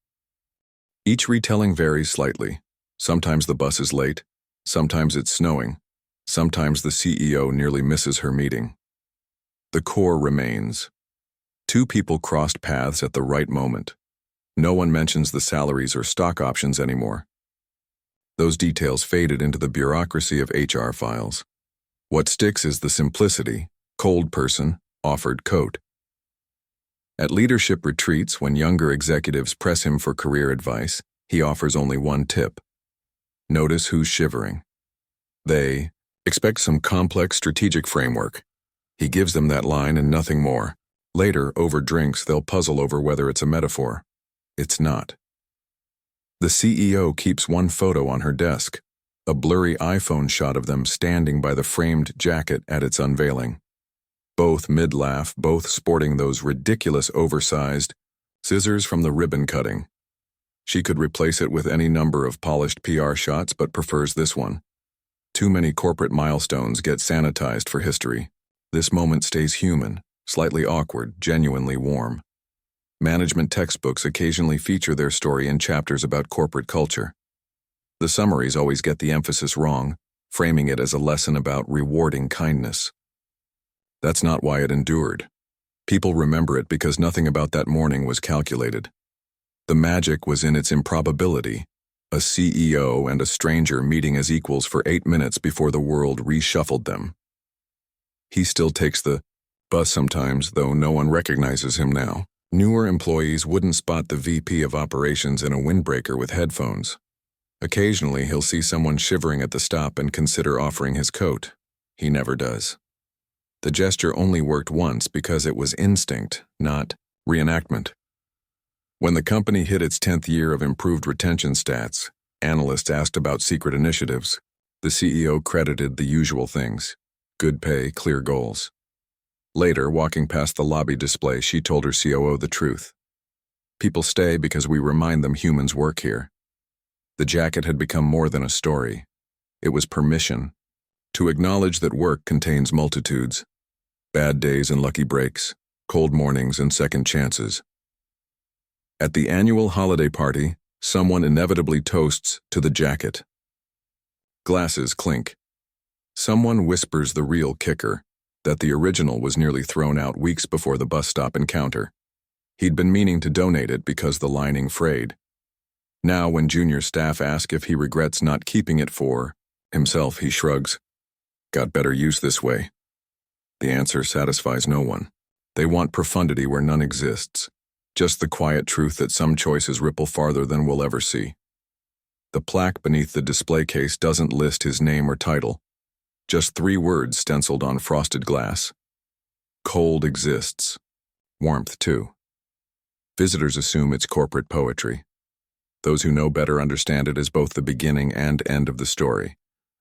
Each retelling varies slightly. Sometimes the bus is late, sometimes it's snowing, sometimes the CEO nearly misses her meeting. The core remains. 2 people crossed paths at the right moment. No one mentions the salaries or stock options anymore. Those details faded into the bureaucracy of HR files. What sticks is the simplicity, cold person, offered coat. At leadership retreats, when younger executives press him for career advice, he offers only one tip. Notice who's shivering. They expect some complex strategic framework. He gives them that line and nothing more. Later, over drinks, they'll puzzle over whether it's a metaphor. It's not. The CEO keeps one photo on her desk, a blurry iPhone shot of them standing by the framed jacket at its unveiling. Both mid-laugh, both sporting those ridiculous oversized scissors from the ribbon cutting. She could replace it with any number of polished PR shots but prefers this one. Too many corporate milestones get sanitized for history. This moment stays human, slightly awkward, genuinely warm. Management textbooks occasionally feature their story in chapters about corporate culture. The summaries always get the emphasis wrong, framing it as a lesson about rewarding kindness. That's not why it endured. People remember it because nothing about that morning was calculated. The magic was in its improbability, a CEO and a stranger meeting as equals for 8 minutes before the world reshuffled them. He still takes the bus sometimes, though no one recognizes him now. Newer employees wouldn't spot the VP of operations in a windbreaker with headphones. Occasionally, he'll see someone shivering at the stop and consider offering his coat. He never does. The gesture only worked once because it was instinct, not reenactment. When the company hit its 10th year of improved retention stats, analysts asked about secret initiatives. The CEO credited the usual things: good pay, clear goals. Later, walking past the lobby display, she told her COO the truth. People stay because we remind them humans work here. The jacket had become more than a story. It was permission to acknowledge that work contains multitudes: bad days and lucky breaks, cold mornings and second chances. At the annual holiday party, someone inevitably toasts to the jacket. Glasses clink. Someone whispers the real kicker, that the original was nearly thrown out weeks before the bus stop encounter. He'd been meaning to donate it because the lining frayed. Now, when junior staff ask if he regrets not keeping it for himself, he shrugs. Got better use this way. The answer satisfies no one. They want profundity where none exists. Just the quiet truth that some choices ripple farther than we'll ever see. The plaque beneath the display case doesn't list his name or title. Just 3 words stenciled on frosted glass. Cold exists. Warmth, too. Visitors assume it's corporate poetry. Those who know better understand it as both the beginning and end of the story,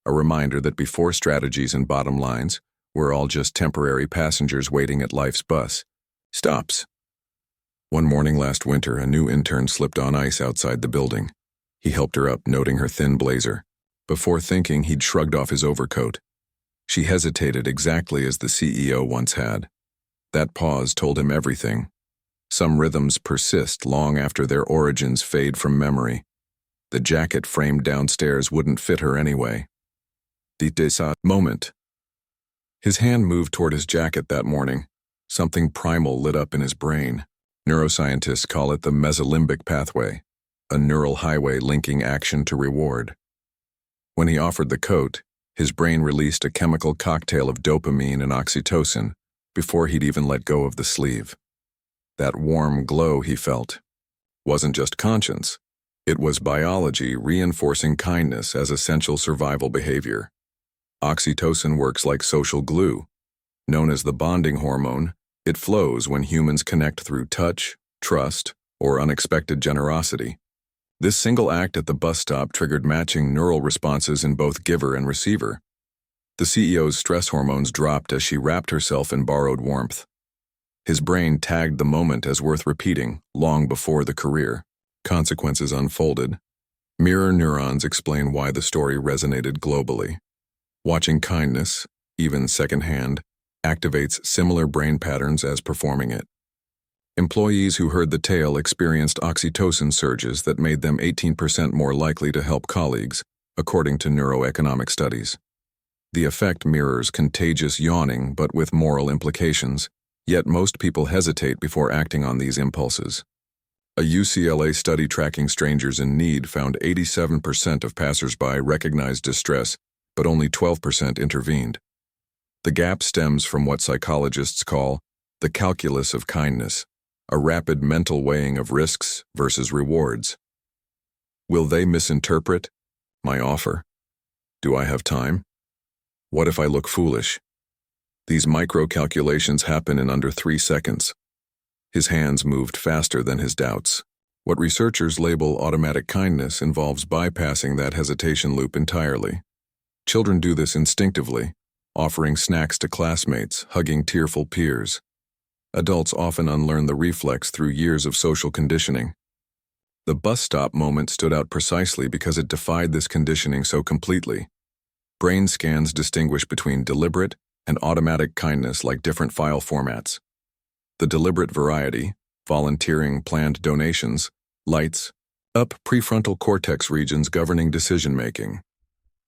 a reminder that before strategies and bottom lines, we're all just temporary passengers waiting at life's bus stops. One morning last winter, a new intern slipped on ice outside the building. He helped her up, noting her thin blazer. Before thinking, he'd shrugged off his overcoat. She hesitated exactly as the CEO once had. That pause told him everything. Some rhythms persist long after their origins fade from memory. The jacket framed downstairs wouldn't fit her anyway. The moment. His hand moved toward his jacket that morning. Something primal lit up in his brain. Neuroscientists call it the mesolimbic pathway, a neural highway linking action to reward. When he offered the coat, his brain released a chemical cocktail of dopamine and oxytocin before he'd even let go of the sleeve. That warm glow he felt wasn't just conscience. It was biology reinforcing kindness as essential survival behavior. Oxytocin works like social glue. Known as the bonding hormone, it flows when humans connect through touch, trust, or unexpected generosity. This single act at the bus stop triggered matching neural responses in both giver and receiver. The CEO's stress hormones dropped as she wrapped herself in borrowed warmth. His brain tagged the moment as worth repeating long before the career. Consequences unfolded. Mirror neurons explain why the story resonated globally. Watching kindness, even secondhand, activates similar brain patterns as performing it. Employees who heard the tale experienced oxytocin surges that made them 18% more likely to help colleagues, according to neuroeconomic studies. The effect mirrors contagious yawning but with moral implications, yet most people hesitate before acting on these impulses. A UCLA study tracking strangers in need found 87% of passersby recognized distress, but only 12% intervened. The gap stems from what psychologists call the calculus of kindness, a rapid mental weighing of risks versus rewards. Will they misinterpret my offer? Do I have time? What if I look foolish? These micro-calculations happen in under 3 seconds. His hands moved faster than his doubts. What researchers label automatic kindness involves bypassing that hesitation loop entirely. Children do this instinctively, offering snacks to classmates, hugging tearful peers. Adults often unlearn the reflex through years of social conditioning. The bus stop moment stood out precisely because it defied this conditioning so completely. Brain scans distinguish between deliberate and automatic kindness like different file formats. The deliberate variety, volunteering planned donations, lights up prefrontal cortex regions governing decision-making.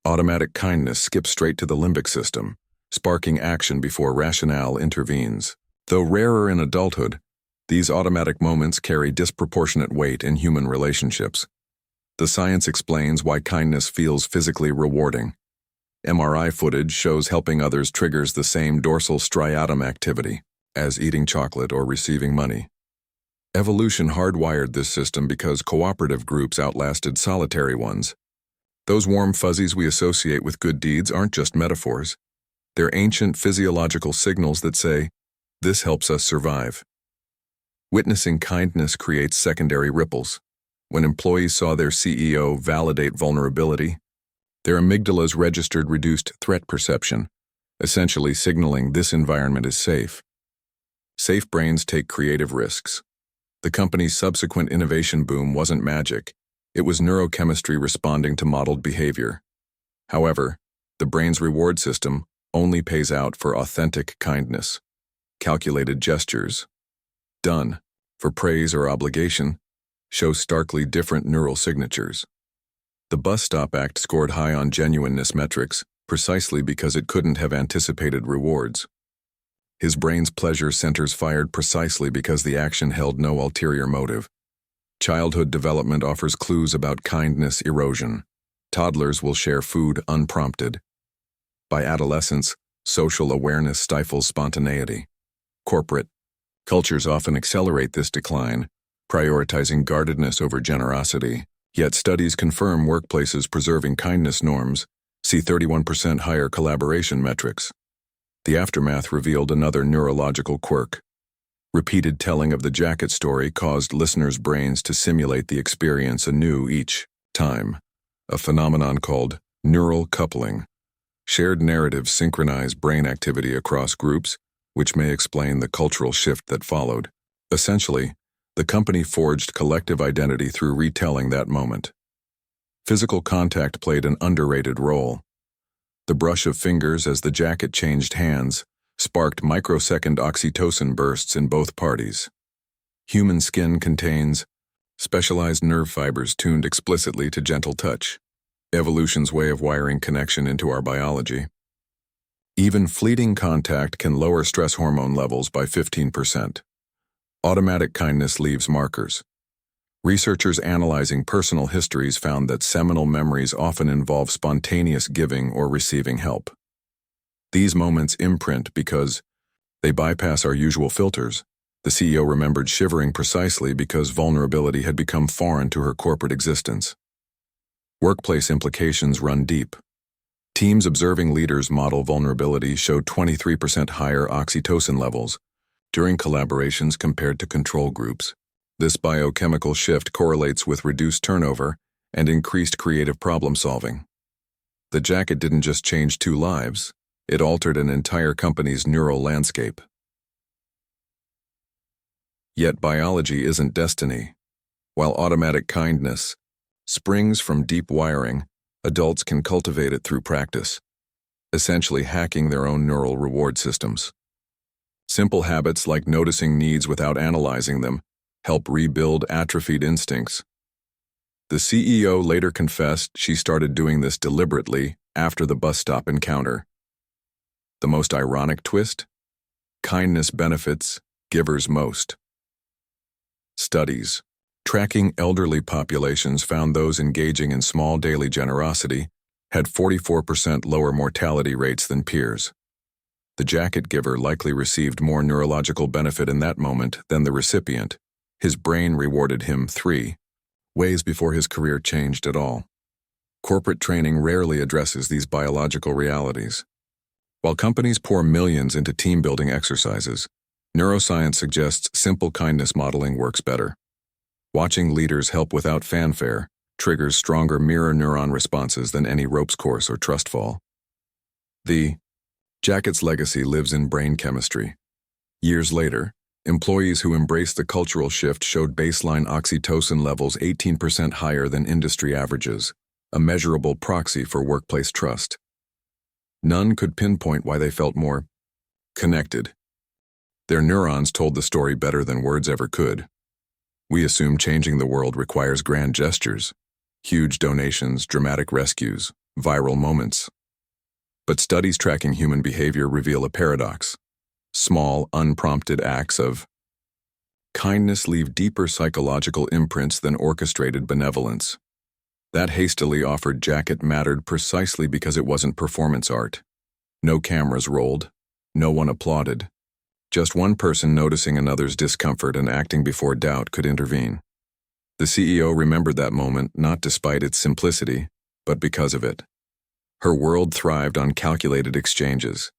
Automatic kindness skips straight to the limbic system, sparking action before rationale intervenes. Though rarer in adulthood, these automatic moments carry disproportionate weight in human relationships. The science explains why kindness feels physically rewarding. MRI footage shows helping others triggers the same dorsal striatum activity as eating chocolate or receiving money. Evolution hardwired this system because cooperative groups outlasted solitary ones. Those warm fuzzies we associate with good deeds aren't just metaphors. They're ancient physiological signals that say, "This helps us survive." Witnessing kindness creates secondary ripples. When employees saw their CEO validate vulnerability, their amygdalas registered reduced threat perception, essentially signaling this environment is safe. Safe brains take creative risks. The company's subsequent innovation boom wasn't magic. It was neurochemistry responding to modeled behavior. However, the brain's reward system only pays out for authentic kindness. Calculated gestures, done for praise or obligation, show starkly different neural signatures. The bus stop act scored high on genuineness metrics precisely because it couldn't have anticipated rewards. His brain's pleasure centers fired precisely because the action held no ulterior motive. Childhood development offers clues about kindness erosion. Toddlers will share food unprompted. By adolescence, social awareness stifles spontaneity. Corporate cultures often accelerate this decline, prioritizing guardedness over generosity. Yet studies confirm workplaces preserving kindness norms see 31% higher collaboration metrics. The aftermath revealed another neurological quirk. Repeated telling of the jacket story caused listeners' brains to simulate the experience anew each time, a phenomenon called neural coupling. Shared narratives synchronize brain activity across groups, which may explain the cultural shift that followed. Essentially, the company forged collective identity through retelling that moment. Physical contact played an underrated role. The brush of fingers as the jacket changed hands sparked microsecond oxytocin bursts in both parties. Human skin contains specialized nerve fibers tuned explicitly to gentle touch, evolution's way of wiring connection into our biology. Even fleeting contact can lower stress hormone levels by 15%. Automatic kindness leaves markers. Researchers analyzing personal histories found that seminal memories often involve spontaneous giving or receiving help. These moments imprint because they bypass our usual filters. The CEO remembered Shivering precisely because vulnerability had become foreign to her corporate existence. Workplace implications run deep. Teams observing leaders model vulnerability showed 23% higher oxytocin levels during collaborations compared to control groups. This biochemical shift correlates with reduced turnover and increased creative problem-solving. The jacket didn't just change 2 lives, it altered an entire company's neural landscape. Yet biology isn't destiny. While automatic kindness springs from deep wiring, adults can cultivate it through practice, essentially hacking their own neural reward systems. Simple habits like noticing needs without analyzing them help rebuild atrophied instincts. The CEO later confessed she started doing this deliberately after the bus stop encounter. The most ironic twist? Kindness benefits givers most. Studies tracking elderly populations found those engaging in small daily generosity had 44% lower mortality rates than peers. The jacket giver likely received more neurological benefit in that moment than the recipient. His brain rewarded him 3 ways before his career changed at all. Corporate training rarely addresses these biological realities. While companies pour millions into team-building exercises, neuroscience suggests simple kindness modeling works better. Watching leaders help without fanfare triggers stronger mirror neuron responses than any ropes course or trust fall. The jacket's legacy lives in brain chemistry. Years later, Employees who embraced the cultural shift showed baseline oxytocin levels 18% higher than industry averages, a measurable proxy for workplace trust. None could pinpoint why they felt more connected. Their neurons told the story better than words ever could. We assume changing the world requires grand gestures, huge donations, dramatic rescues, viral moments. But studies tracking human behavior reveal a paradox. Small, unprompted acts of kindness leave deeper psychological imprints than orchestrated benevolence. That hastily offered jacket mattered precisely because it wasn't performance art. No cameras rolled. No one applauded. Just one person noticing another's discomfort and acting before doubt could intervene. The CEO remembered that moment not despite its simplicity, but because of it. Her world thrived on calculated exchanges.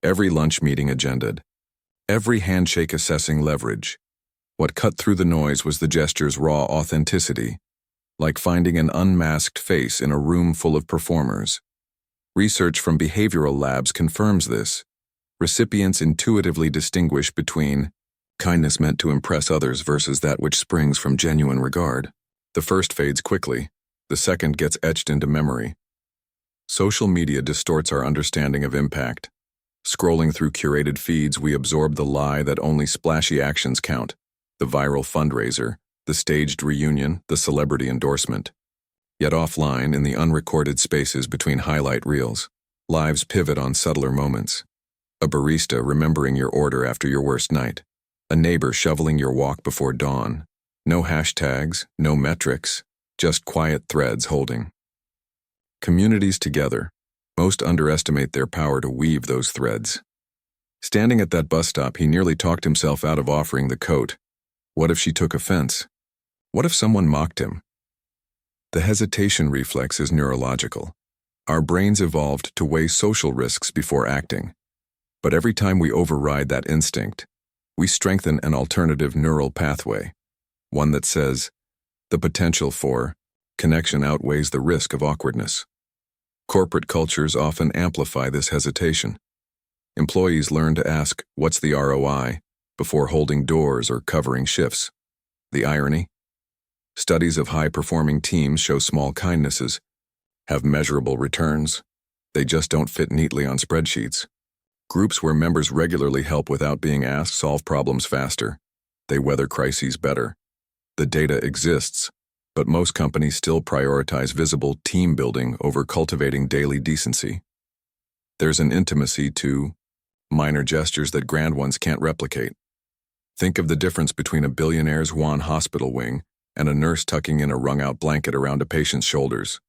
Every lunch meeting agended. Every handshake assessing leverage. What cut through the noise was the gesture's raw authenticity, like finding an unmasked face in a room full of performers. Research from behavioral labs confirms this. Recipients intuitively distinguish between kindness meant to impress others versus that which springs from genuine regard. The first fades quickly, the second gets etched into memory. Social media distorts our understanding of impact. Scrolling through curated feeds, we absorb the lie that only splashy actions count: the viral fundraiser, the staged reunion, the celebrity endorsement. Yet offline, in the unrecorded spaces between highlight reels, lives pivot on subtler moments. A barista remembering your order after your worst night. A neighbor shoveling your walk before dawn. No hashtags, no metrics, just quiet threads holding communities together. Most underestimate their power to weave those threads. Standing at that bus stop, he nearly talked himself out of offering the coat. What if she took offense? What if someone mocked him? The hesitation reflex is neurological. Our brains evolved to weigh social risks before acting. But every time we override that instinct, we strengthen an alternative neural pathway, one that says, the potential for connection outweighs the risk of awkwardness. Corporate cultures often amplify this hesitation. Employees learn to ask, what's the ROI, before holding doors or covering shifts. The irony? Studies of high-performing teams show small kindnesses have measurable returns. They just don't fit neatly on spreadsheets. Groups where members regularly help without being asked solve problems faster. They weather crises better. The data exists, but most companies still prioritize visible team building over cultivating daily decency. There's an intimacy to minor gestures that grand ones can't replicate. Think of the difference between a billionaire's Wuhan hospital wing and a nurse tucking in a wrung-out blanket around a patient's shoulders.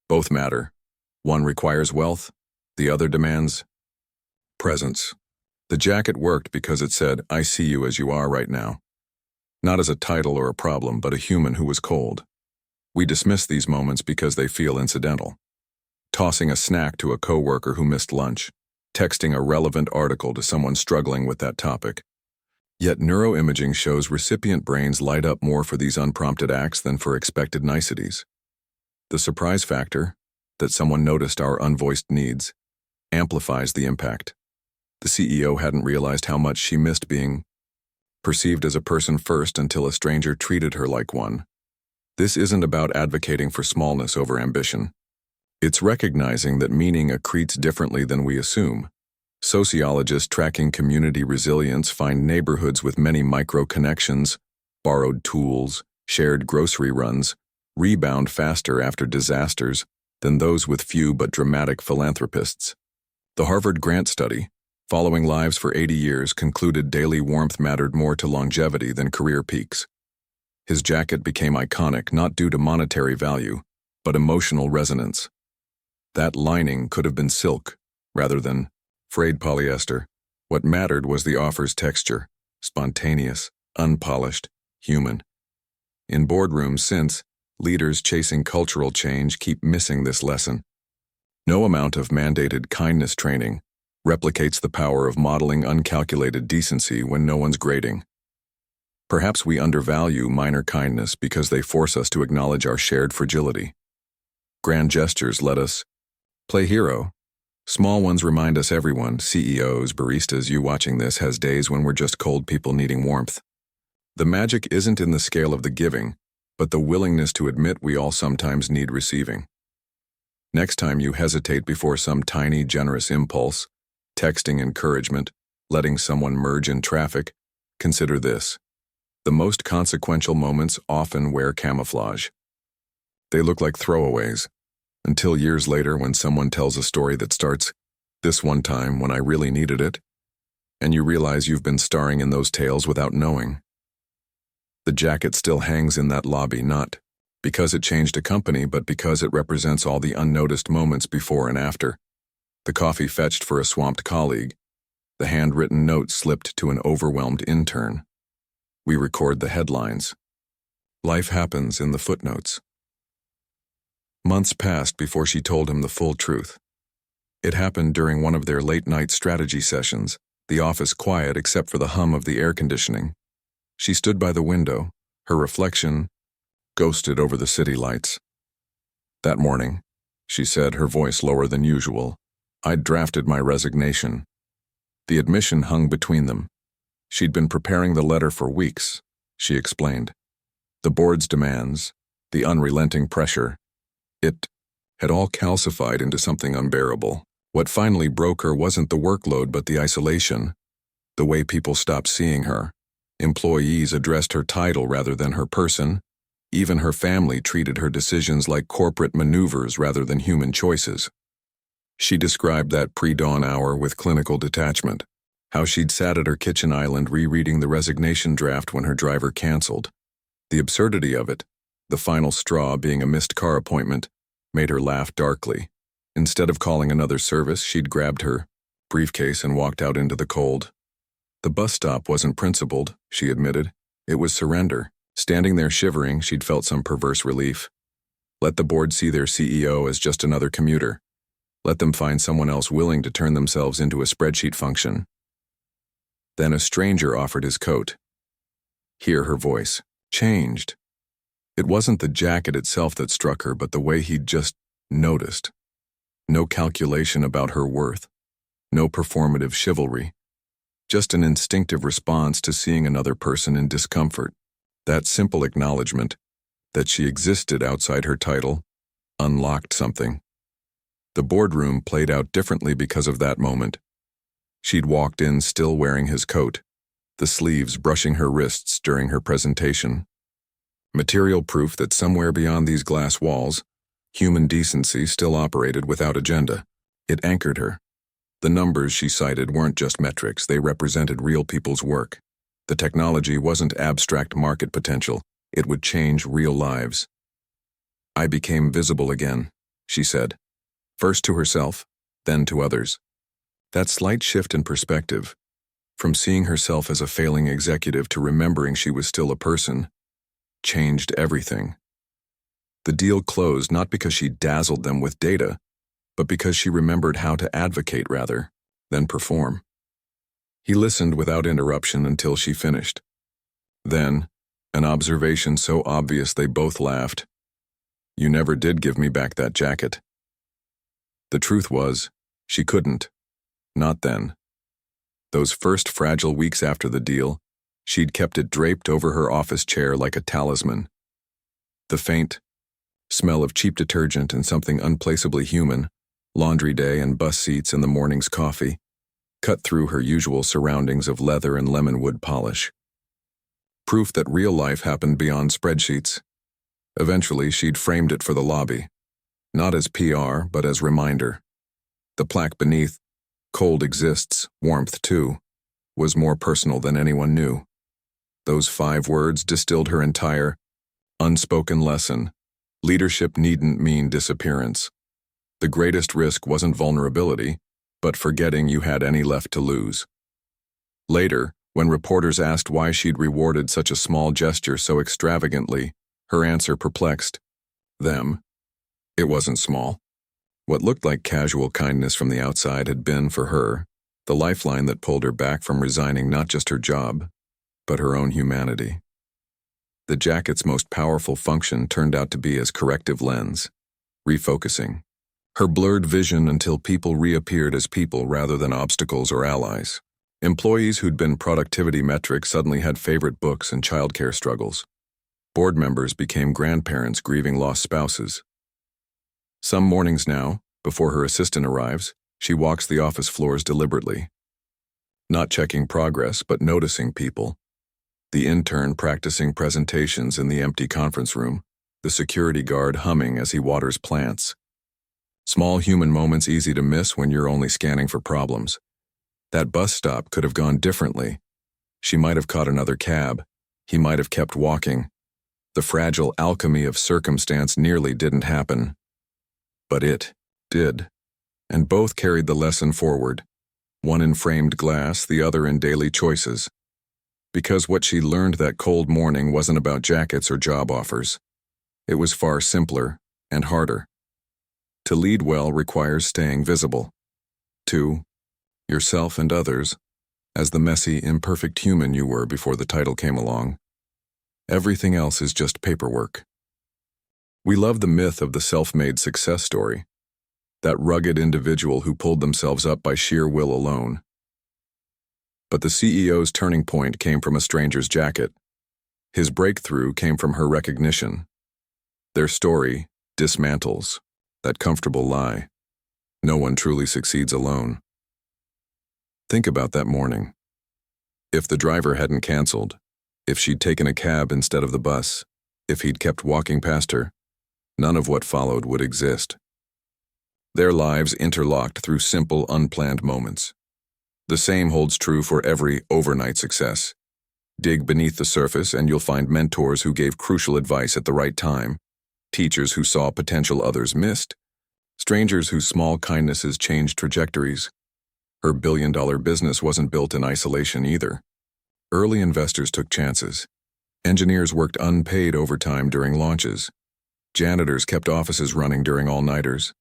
Both matter. One requires wealth, the other demands presence. The jacket worked because it said, I see you as you are right now. Not as a title or a problem, but a human who was cold. We dismiss these moments because they feel incidental. Tossing a snack to a coworker who missed lunch, texting a relevant article to someone struggling with that topic. Yet neuroimaging shows recipient brains light up more for these unprompted acts than for expected niceties. The surprise factor, that someone noticed our unvoiced needs, amplifies the impact. The CEO hadn't realized how much she missed being perceived as a person first until a stranger treated her like one. This isn't about advocating for smallness over ambition. It's recognizing that meaning accretes differently than we assume. Sociologists tracking community resilience find neighborhoods with many micro-connections, borrowed tools, shared grocery runs, rebound faster after disasters than those with few but dramatic philanthropists. The Harvard Grant study, following lives for 80 years, concluded daily warmth mattered more to longevity than career peaks. His jacket became iconic not due to monetary value, but emotional resonance. That lining could have been silk, rather than frayed polyester. What mattered was the offer's texture, spontaneous, unpolished, human. In boardrooms since, leaders chasing cultural change keep missing this lesson. No amount of mandated kindness training replicates the power of modeling uncalculated decency when no one's grading. Perhaps we undervalue minor kindness because they force us to acknowledge our shared fragility. Grand gestures let us play hero, Small ones remind us everyone, CEOs, baristas, you watching this has days when we're just cold people needing warmth. The magic isn't in the scale of the giving, but the willingness to admit we all sometimes need receiving. Next time you hesitate before some tiny, generous impulse, texting encouragement, letting someone merge in traffic, consider this. The most consequential moments often wear camouflage. They look like throwaways, until years later when someone tells a story that starts, "This one time when I really needed it," and you realize you've been starring in those tales without knowing. The jacket still hangs in that lobby, not because it changed a company, but because it represents all the unnoticed moments before and after. The coffee fetched for a swamped colleague, the handwritten note slipped to an overwhelmed intern. We record the headlines. Life happens in the footnotes. Months passed before she told him the full truth. It happened during one of their late-night strategy sessions, the office quiet except for the hum of the air conditioning. She stood by the window, her reflection ghosted over the city lights. "That morning," she said, her voice lower than usual, "I'd drafted my resignation." The admission hung between them. She'd been preparing the letter for weeks, she explained. The board's demands, the unrelenting pressure, it had all calcified into something unbearable. What finally broke her wasn't the workload but the isolation, the way people stopped seeing her. Employees addressed her title rather than her person. Even her family treated her decisions like corporate maneuvers rather than human choices. She described that pre-dawn hour with clinical detachment, how she'd sat at her kitchen island rereading the resignation draft when her driver canceled. The absurdity of it, the final straw being a missed car appointment, made her laugh darkly. Instead of calling another service, she'd grabbed her briefcase and walked out into the cold. The bus stop wasn't principled, she admitted. It was surrender. Standing there shivering, she'd felt some perverse relief. Let the board see their CEO as just another commuter. Let them find someone else willing to turn themselves into a spreadsheet function. Then a stranger offered his coat. Here her voice changed. It wasn't the jacket itself that struck her, but the way he'd just noticed. No calculation about her worth. No performative chivalry. Just an instinctive response to seeing another person in discomfort. That simple acknowledgement, that she existed outside her title, unlocked something. The boardroom played out differently because of that moment. She'd walked in still wearing his coat, the sleeves brushing her wrists during her presentation. Material proof that somewhere beyond these glass walls, human decency still operated without agenda. It anchored her. The numbers she cited weren't just metrics, they represented real people's work. The technology wasn't abstract market potential, it would change real lives. I became visible again, she said. First to herself, then to others. That slight shift in perspective, from seeing herself as a failing executive to remembering she was still a person, changed everything. The deal closed not because she dazzled them with data, but because she remembered how to advocate rather than perform. He listened without interruption until she finished. Then, an observation so obvious they both laughed. "You never did give me back that jacket." The truth was, she couldn't. Not then. Those first fragile weeks after the deal, she'd kept it draped over her office chair like a talisman. The faint smell of cheap detergent and something unplaceably human, laundry day and bus seats and the morning's coffee, cut through her usual surroundings of leather and lemonwood polish. Proof that real life happened beyond spreadsheets. Eventually, she'd framed it for the lobby. Not as PR, but as reminder. The plaque beneath, "Cold exists, warmth too," was more personal than anyone knew. Those 5 words distilled her entire, unspoken lesson. Leadership needn't mean disappearance. The greatest risk wasn't vulnerability, but forgetting you had any left to lose. Later, when reporters asked why she'd rewarded such a small gesture so extravagantly, her answer perplexed them. It wasn't small. What looked like casual kindness from the outside had been, for her, the lifeline that pulled her back from resigning not just her job, but her own humanity. The jacket's most powerful function turned out to be as corrective lens, refocusing. Her blurred vision until people reappeared as people rather than obstacles or allies. Employees who'd been productivity metrics suddenly had favorite books and childcare struggles. Board members became grandparents grieving lost spouses. Some mornings now, before her assistant arrives, she walks the office floors deliberately. Not checking progress, but noticing people. The intern practicing presentations in the empty conference room, the security guard humming as he waters plants. Small human moments easy to miss when you're only scanning for problems. That bus stop could have gone differently. She might have caught another cab. He might have kept walking. The fragile alchemy of circumstance nearly didn't happen. But it did. And both carried the lesson forward, one in framed glass, the other in daily choices. Because what she learned that cold morning wasn't about jackets or job offers. It was far simpler and harder. To lead well requires staying visible. To yourself and others, as the messy, imperfect human you were before the title came along. Everything else is just paperwork. We love the myth of the self-made success story. That rugged individual who pulled themselves up by sheer will alone. But the CEO's turning point came from a stranger's jacket. His breakthrough came from her recognition. Their story dismantles that comfortable lie. No one truly succeeds alone. Think about that morning. If the driver hadn't canceled, if she'd taken a cab instead of the bus, if he'd kept walking past her, none of what followed would exist. Their lives interlocked through simple, unplanned moments. The same holds true for every overnight success. Dig beneath the surface and you'll find mentors who gave crucial advice at the right time, teachers who saw potential others missed, strangers whose small kindnesses changed trajectories. Her billion-dollar business wasn't built in isolation either. Early investors took chances. Engineers worked unpaid overtime during launches. Janitors kept offices running during all-nighters.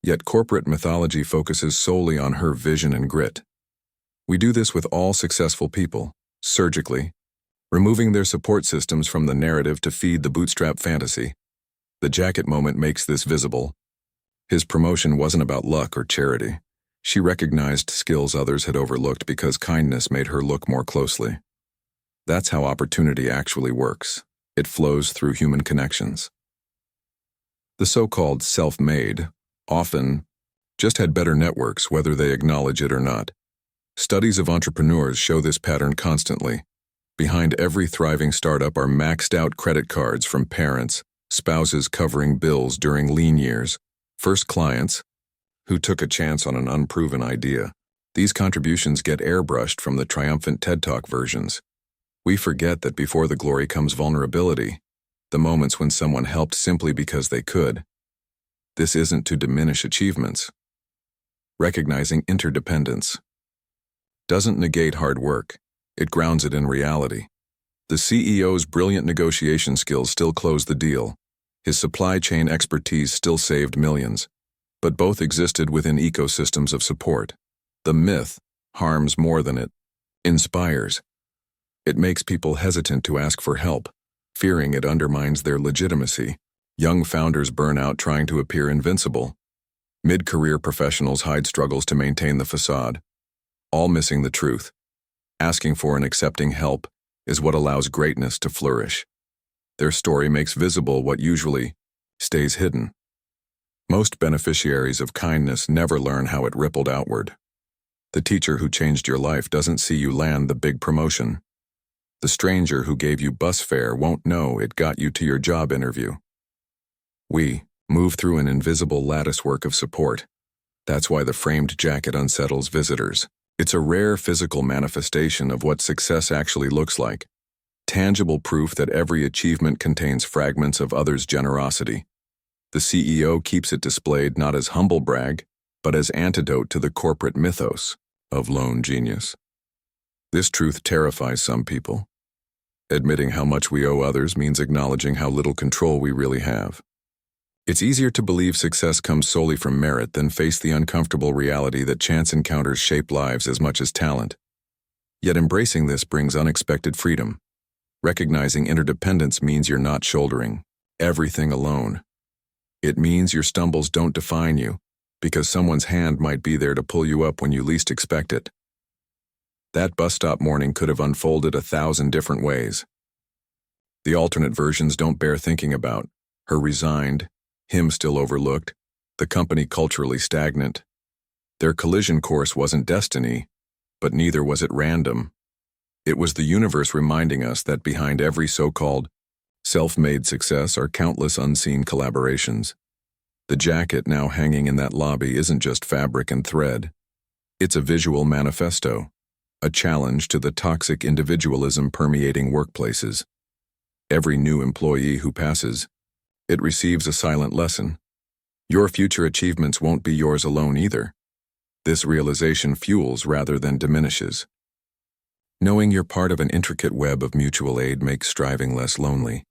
Yet corporate mythology focuses solely on her vision and grit. We do this with all successful people, surgically, removing their support systems from the narrative to feed the bootstrap fantasy. The jacket moment makes this visible. His promotion wasn't about luck or charity. She recognized skills others had overlooked because kindness made her look more closely. That's how opportunity actually works. It flows through human connections. The so-called self-made often just had better networks, whether they acknowledge it or not. Studies of entrepreneurs show this pattern constantly. Behind every thriving startup are maxed-out credit cards from parents, spouses covering bills during lean years, first clients who took a chance on an unproven idea. These contributions get airbrushed from the triumphant TED Talk versions. We forget that before the glory comes vulnerability, the moments when someone helped simply because they could. This isn't to diminish achievements. Recognizing interdependence doesn't negate hard work, it grounds it in reality. The CEO's brilliant negotiation skills still closed the deal. His supply chain expertise still saved millions. But both existed within ecosystems of support. The myth harms more than it inspires. It makes people hesitant to ask for help, fearing it undermines their legitimacy. Young founders burn out trying to appear invincible. Mid-career professionals hide struggles to maintain the facade, all missing the truth. Asking for and accepting help is what allows greatness to flourish. Their story makes visible what usually stays hidden. Most beneficiaries of kindness never learn how it rippled outward. The teacher who changed your life doesn't see you land the big promotion. The stranger who gave you bus fare won't know it got you to your job interview. We move through an invisible latticework of support. That's why the framed jacket unsettles visitors. It's a rare physical manifestation of what success actually looks like. Tangible proof that every achievement contains fragments of others' generosity. The CEO keeps it displayed not as humble brag, but as antidote to the corporate mythos of lone genius. This truth terrifies some people. Admitting how much we owe others means acknowledging how little control we really have. It's easier to believe success comes solely from merit than face the uncomfortable reality that chance encounters shape lives as much as talent. Yet embracing this brings unexpected freedom. Recognizing interdependence means you're not shouldering everything alone. It means your stumbles don't define you, because someone's hand might be there to pull you up when you least expect it. That bus stop morning could have unfolded 1,000 different ways. The alternate versions don't bear thinking about. Her resigned, him still overlooked, the company culturally stagnant. Their collision course wasn't destiny, but neither was it random. It was the universe reminding us that behind every so-called self-made success are countless unseen collaborations. The jacket now hanging in that lobby isn't just fabric and thread. It's a visual manifesto, a challenge to the toxic individualism permeating workplaces. Every new employee who passes, it receives a silent lesson. Your future achievements won't be yours alone either. This realization fuels rather than diminishes. Knowing you're part of an intricate web of mutual aid makes striving less lonely.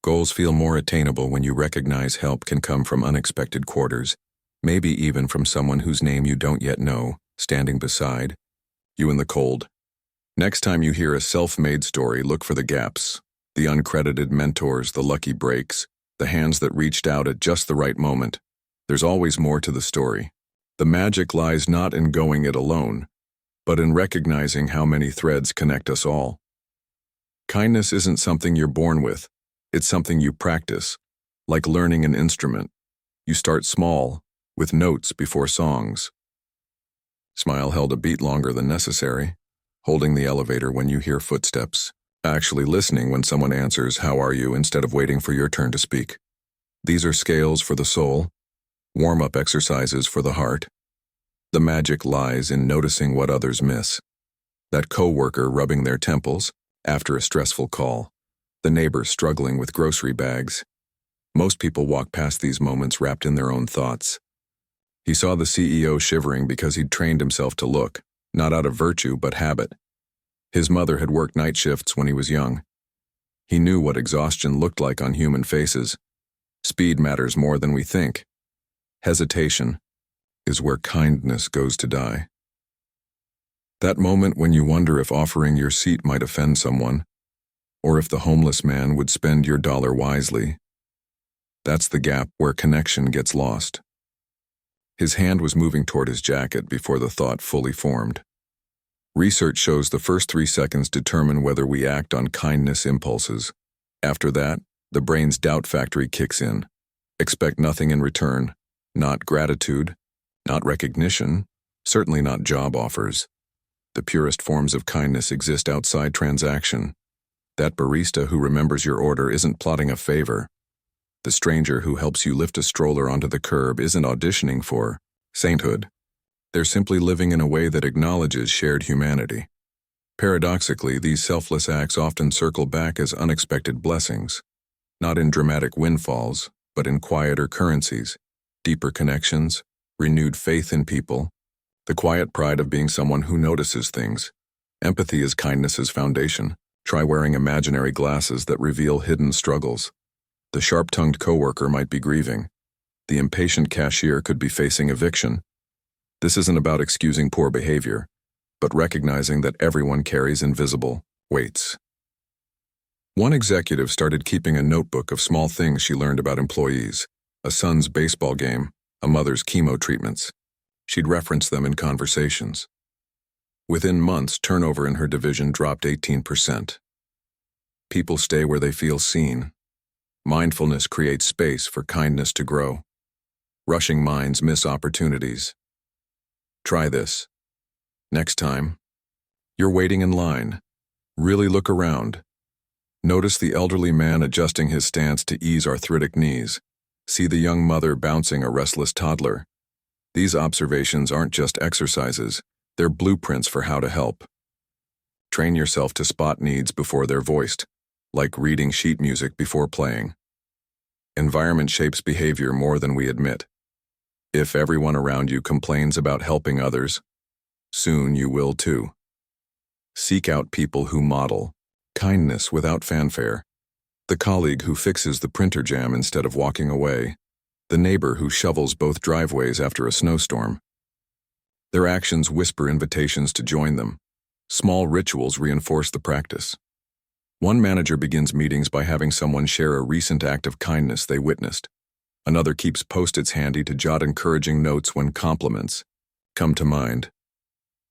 Goals feel more attainable when you recognize help can come from unexpected quarters, maybe even from someone whose name you don't yet know, standing beside you in the cold. Next time you hear a self-made story, look for the gaps, the uncredited mentors, the lucky breaks, the hands that reached out at just the right moment. There's always more to the story. The magic lies not in going it alone, but in recognizing how many threads connect us all. Kindness isn't something you're born with. It's something you practice, like learning an instrument. You start small, with notes before songs. Smile held a beat longer than necessary, holding the elevator when you hear footsteps, actually listening when someone answers, "How are you?" instead of waiting for your turn to speak. These are scales for the soul, warm-up exercises for the heart. The magic lies in noticing what others miss. That coworker rubbing their temples after a stressful call. The neighbor struggling with grocery bags. Most people walk past these moments wrapped in their own thoughts. He saw the CEO shivering because he'd trained himself to look, not out of virtue but habit. His mother had worked night shifts when he was young. He knew what exhaustion looked like on human faces. Speed matters more than we think. Hesitation is where kindness goes to die. That moment when you wonder if offering your seat might offend someone, or if the homeless man would spend your dollar wisely. That's the gap where connection gets lost. His hand was moving toward his jacket before the thought fully formed. Research shows the first 3 seconds determine whether we act on kindness impulses. After that, the brain's doubt factory kicks in. Expect nothing in return. Not gratitude, not recognition, certainly not job offers. The purest forms of kindness exist outside transaction. That barista who remembers your order isn't plotting a favor. The stranger who helps you lift a stroller onto the curb isn't auditioning for sainthood. They're simply living in a way that acknowledges shared humanity. Paradoxically, these selfless acts often circle back as unexpected blessings, not in dramatic windfalls, but in quieter currencies, deeper connections, renewed faith in people, the quiet pride of being someone who notices things. Empathy is kindness's foundation. Try wearing imaginary glasses that reveal hidden struggles. The sharp-tongued coworker might be grieving. The impatient cashier could be facing eviction. This isn't about excusing poor behavior, but recognizing that everyone carries invisible weights. One executive started keeping a notebook of small things she learned about employees: a son's baseball game, a mother's chemo treatments. She'd reference them in conversations. Within months, turnover in her division dropped 18%. People stay where they feel seen. Mindfulness creates space for kindness to grow. Rushing minds miss opportunities. Try this. Next time, you're waiting in line. Really look around. Notice the elderly man adjusting his stance to ease arthritic knees. See the young mother bouncing a restless toddler. These observations aren't just exercises. They're blueprints for how to help. Train yourself to spot needs before they're voiced, like reading sheet music before playing. Environment shapes behavior more than we admit. If everyone around you complains about helping others, soon you will too. Seek out people who model kindness without fanfare. The colleague who fixes the printer jam instead of walking away. The neighbor who shovels both driveways after a snowstorm. Their actions whisper invitations to join them. Small rituals reinforce the practice. One manager begins meetings by having someone share a recent act of kindness they witnessed. Another keeps post-its handy to jot encouraging notes when compliments come to mind.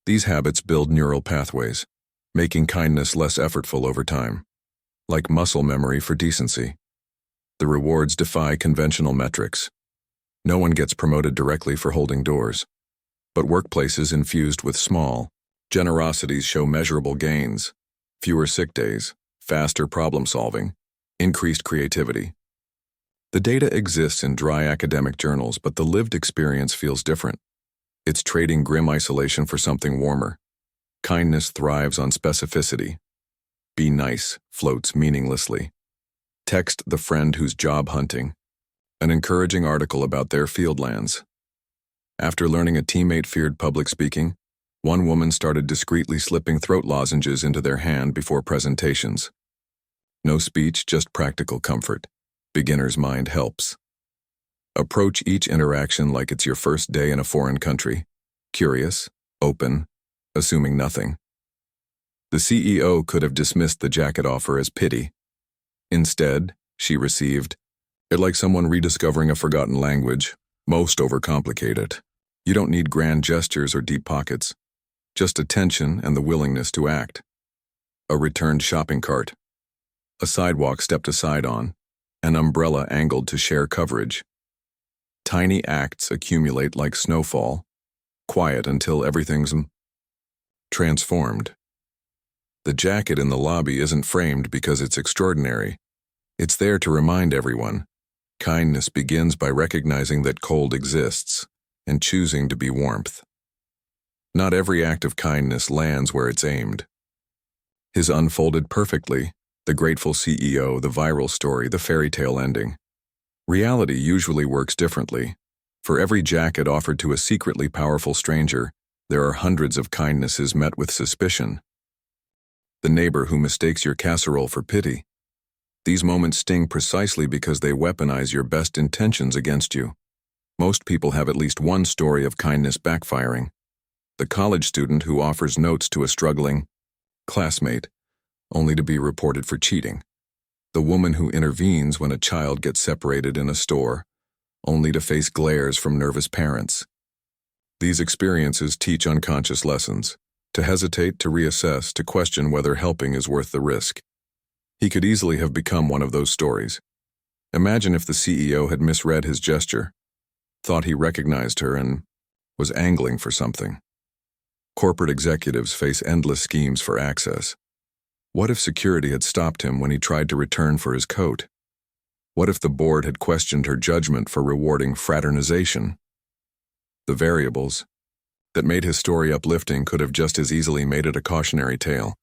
These habits build neural pathways, making kindness less effortful over time. Like muscle memory for decency. The rewards defy conventional metrics. No one gets promoted directly for holding doors. But workplaces infused with small generosities show measurable gains. Fewer sick days, faster problem solving, increased creativity. The data exists in dry academic journals, but the lived experience feels different. It's trading grim isolation for something warmer. Kindness thrives on specificity. Be nice floats meaninglessly. Text the friend who's job hunting. An encouraging article about their fieldlands. After learning a teammate feared public speaking, one woman started discreetly slipping throat lozenges into their hand before presentations. No speech, just practical comfort. Beginner's mind helps. Approach each interaction like it's your first day in a foreign country. Curious, open, assuming nothing. The CEO could have dismissed the jacket offer as pity. Instead, she received, "It like someone rediscovering a forgotten language. Most overcomplicate it. You don't need grand gestures or deep pockets. Just attention and the willingness to act." A returned shopping cart. A sidewalk stepped aside on. An umbrella angled to share coverage. Tiny acts accumulate like snowfall. Quiet until everything's transformed. The jacket in the lobby isn't framed because it's extraordinary. It's there to remind everyone. Kindness begins by recognizing that cold exists and choosing to be warmth. Not every act of kindness lands where it's aimed. His unfolded perfectly, the grateful CEO, the viral story, the fairy tale ending. Reality usually works differently. For every jacket offered to a secretly powerful stranger, there are hundreds of kindnesses met with suspicion. The neighbor who mistakes your casserole for pity. These moments sting precisely because they weaponize your best intentions against you. Most people have at least one story of kindness backfiring. The college student who offers notes to a struggling classmate, only to be reported for cheating. The woman who intervenes when a child gets separated in a store, only to face glares from nervous parents. These experiences teach unconscious lessons. To hesitate, to reassess, to question whether helping is worth the risk. He could easily have become one of those stories. Imagine if the CEO had misread his gesture, thought he recognized her and was angling for something. Corporate executives face endless schemes for access. What if security had stopped him when he tried to return for his coat? What if the board had questioned her judgment for rewarding fraternization? The variables that made his story uplifting could have just as easily made it a cautionary tale.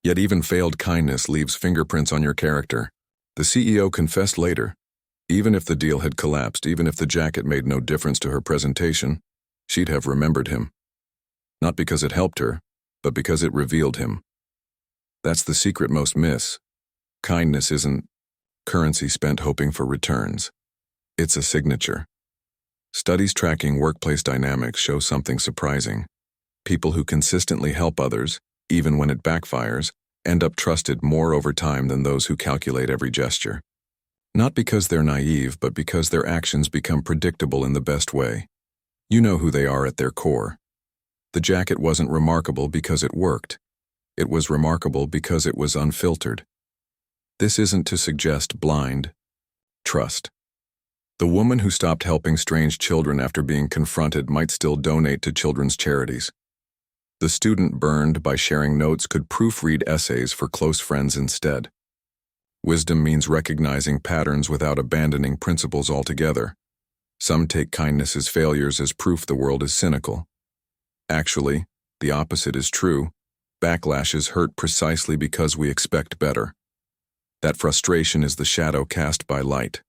Yet even failed kindness leaves fingerprints on your character. The CEO confessed later. Even if the deal had collapsed, even if the jacket made no difference to her presentation, she'd have remembered him. Not because it helped her, but because it revealed him. That's the secret most miss. Kindness isn't currency spent hoping for returns. It's a signature. Studies tracking workplace dynamics show something surprising. People who consistently help others, even when it backfires, end up trusted more over time than those who calculate every gesture. Not because they're naive, but because their actions become predictable in the best way. You know who they are at their core. The jacket wasn't remarkable because it worked. It was remarkable because it was unfiltered. This isn't to suggest blind trust. The woman who stopped helping strange children after being confronted might still donate to children's charities. The student burned by sharing notes could proofread essays for close friends instead. Wisdom means recognizing patterns without abandoning principles altogether. Some take kindness's failures as proof the world is cynical. Actually, the opposite is true. Backlashes hurt precisely because we expect better. That frustration is the shadow cast by light.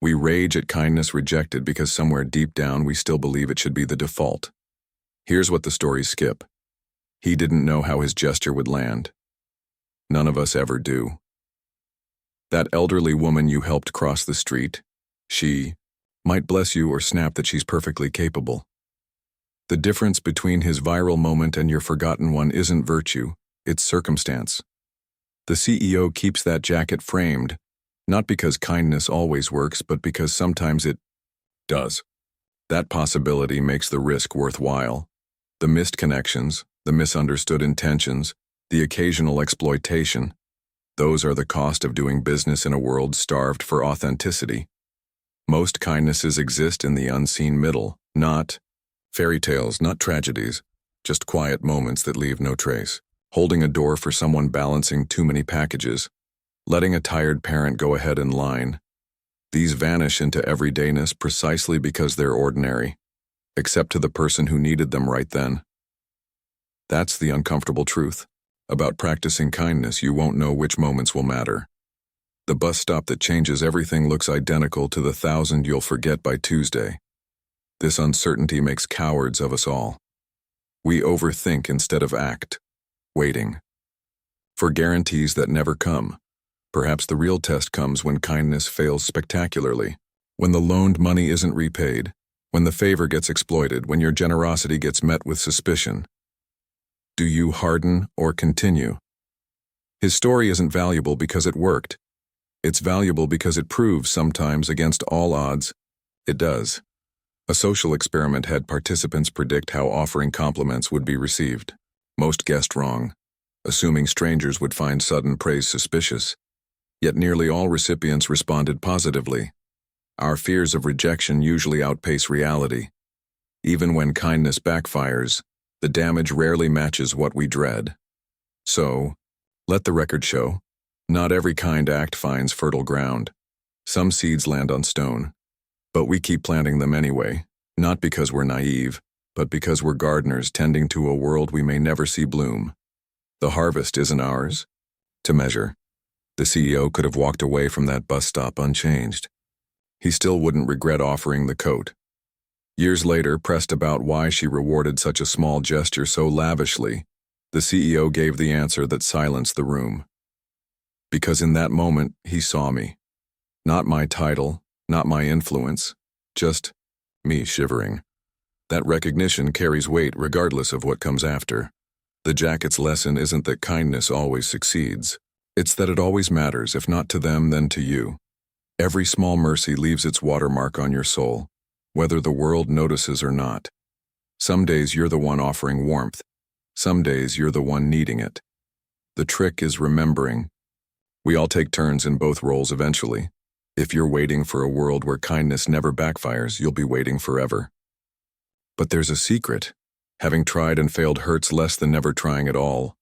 We rage at kindness rejected because somewhere deep down we still believe it should be the default. Here's what the stories skip. He didn't know how his gesture would land. None of us ever do. That elderly woman you helped cross the street, she might bless you or snap that she's perfectly capable. The difference between his viral moment and your forgotten one isn't virtue, it's circumstance. The CEO keeps that jacket framed, Not because kindness always works, but because sometimes it does. That possibility makes the risk worthwhile. The missed connections, the misunderstood intentions, the occasional exploitation, those are the cost of doing business in a world starved for authenticity. Most kindnesses exist in the unseen middle, not fairy tales, not tragedies, just quiet moments that leave no trace. Holding a door for someone balancing too many packages, letting a tired parent go ahead in line. These vanish into everydayness precisely because they're ordinary, except to the person who needed them right then. That's the uncomfortable truth. About practicing kindness, you won't know which moments will matter. The bus stop that changes everything looks identical to the 1,000 you'll forget by Tuesday. This uncertainty makes cowards of us all. We overthink instead of act, waiting for guarantees that never come. Perhaps the real test comes when kindness fails spectacularly, when the loaned money isn't repaid, when the favor gets exploited, when your generosity gets met with suspicion. Do you harden or continue? His story isn't valuable because it worked. It's valuable because it proves sometimes, against all odds, it does. A social experiment had participants predict how offering compliments would be received. Most guessed wrong, assuming strangers would find sudden praise suspicious. Yet nearly all recipients responded positively. Our fears of rejection usually outpace reality. Even when kindness backfires, the damage rarely matches what we dread. So, let the record show, not every kind act finds fertile ground. Some seeds land on stone. But we keep planting them anyway, not because we're naive, but because we're gardeners tending to a world we may never see bloom. The harvest isn't ours to measure. The CEO could have walked away from that bus stop unchanged. He still wouldn't regret offering the coat. Years later, pressed about why she rewarded such a small gesture so lavishly, the CEO gave the answer that silenced the room. Because in that moment, he saw me. Not my title, not my influence, just me shivering. That recognition carries weight regardless of what comes after. The jacket's lesson isn't that kindness always succeeds. It's that it always matters, if not to them, then to you. Every small mercy leaves its watermark on your soul, whether the world notices or not. Some days you're the one offering warmth. Some days you're the one needing it. The trick is remembering. We all take turns in both roles eventually. If you're waiting for a world where kindness never backfires, you'll be waiting forever. But there's a secret. Having tried and failed hurts less than never trying at all.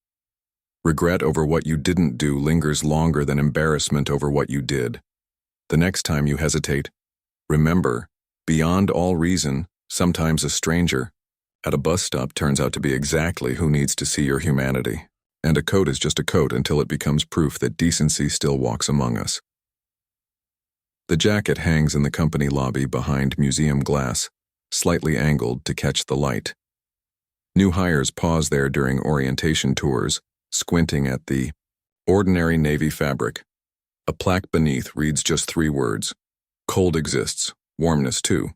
Regret over what you didn't do lingers longer than embarrassment over what you did. The next time you hesitate, remember, beyond all reason, sometimes a stranger at a bus stop turns out to be exactly who needs to see your humanity. And a coat is just a coat until it becomes proof that decency still walks among us. The jacket hangs in the company lobby behind museum glass, slightly angled to catch the light. New hires pause there during orientation tours, squinting at the ordinary navy fabric. A plaque beneath reads just 3 words. Cold exists, warmness too.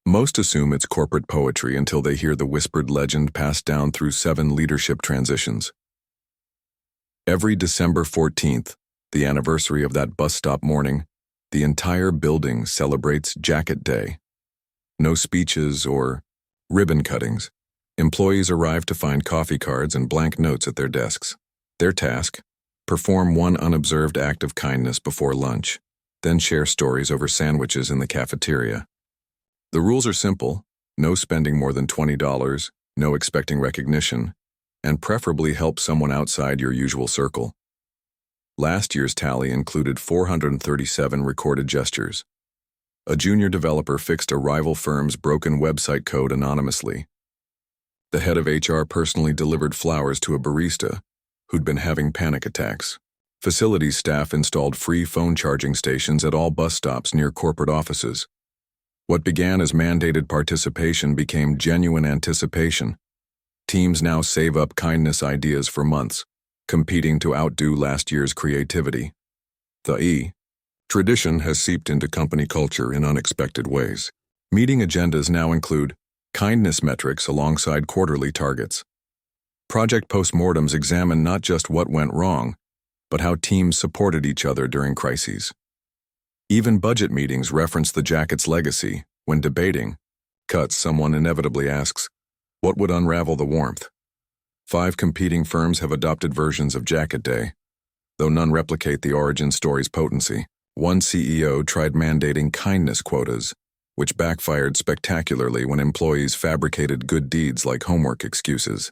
Most assume it's corporate poetry until they hear the whispered legend passed down through 7 leadership transitions. Every December 14th, the anniversary of that bus stop morning, the entire building celebrates Jacket Day. No speeches or ribbon cuttings. Employees arrive to find coffee cards and blank notes at their desks. Their task: perform one unobserved act of kindness before lunch, then share stories over sandwiches in the cafeteria. The rules are simple: no spending more than $20, no expecting recognition, and preferably help someone outside your usual circle. Last year's tally included 437 recorded gestures. A junior developer fixed a rival firm's broken website code anonymously. The head of HR personally delivered flowers to a barista who'd been having panic attacks. Facilities staff installed free phone charging stations at all bus stops near corporate offices. What began as mandated participation became genuine anticipation. Teams now save up kindness ideas for months, competing to outdo last year's creativity. The tradition has seeped into company culture in unexpected ways. Meeting agendas now include kindness metrics alongside quarterly targets. Project postmortems examine not just what went wrong, but how teams supported each other during crises. Even budget meetings reference the jacket's legacy. When debating cuts, someone inevitably asks, what would unravel the warmth? 5 competing firms have adopted versions of Jacket Day, though none replicate the origin story's potency. One CEO tried mandating kindness quotas, which backfired spectacularly when employees fabricated good deeds like homework excuses.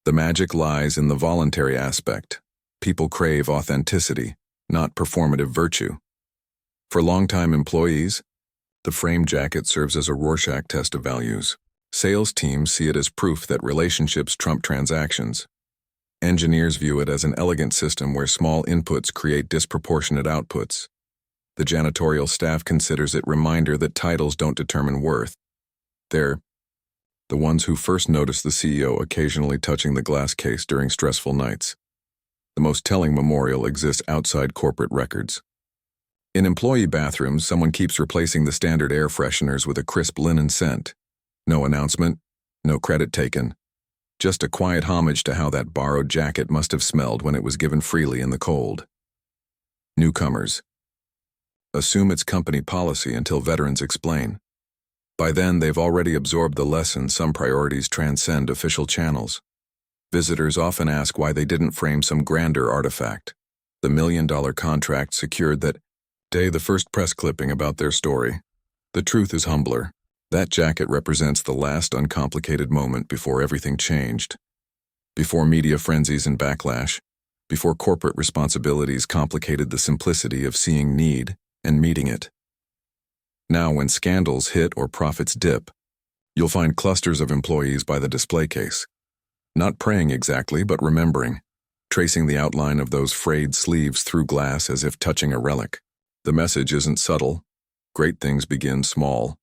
The magic lies in the voluntary aspect. People crave authenticity, not performative virtue. For longtime employees, the frame jacket serves as a Rorschach test of values. Sales teams see it as proof that relationships trump transactions. Engineers view it as an elegant system where small inputs create disproportionate outputs. The janitorial staff considers it a reminder that titles don't determine worth. They're the ones who first notice the CEO occasionally touching the glass case during stressful nights. The most telling memorial exists outside corporate records. In employee bathrooms, someone keeps replacing the standard air fresheners with a crisp linen scent. No announcement, no credit taken. Just a quiet homage to how that borrowed jacket must have smelled when it was given freely in the cold. Newcomers assume it's company policy until veterans explain. By then, they've already absorbed the lesson some priorities transcend official channels. Visitors often ask why they didn't frame some grander artifact. The million-dollar contract secured that day the first press clipping about their story. The truth is humbler. That jacket represents the last uncomplicated moment before everything changed. Before media frenzies and backlash. Before corporate responsibilities complicated the simplicity of seeing need and meeting it. Now, when scandals hit or profits dip, you'll find clusters of employees by the display case. Not praying exactly, but remembering, tracing the outline of those frayed sleeves through glass as if touching a relic. The message isn't subtle. Great things begin small.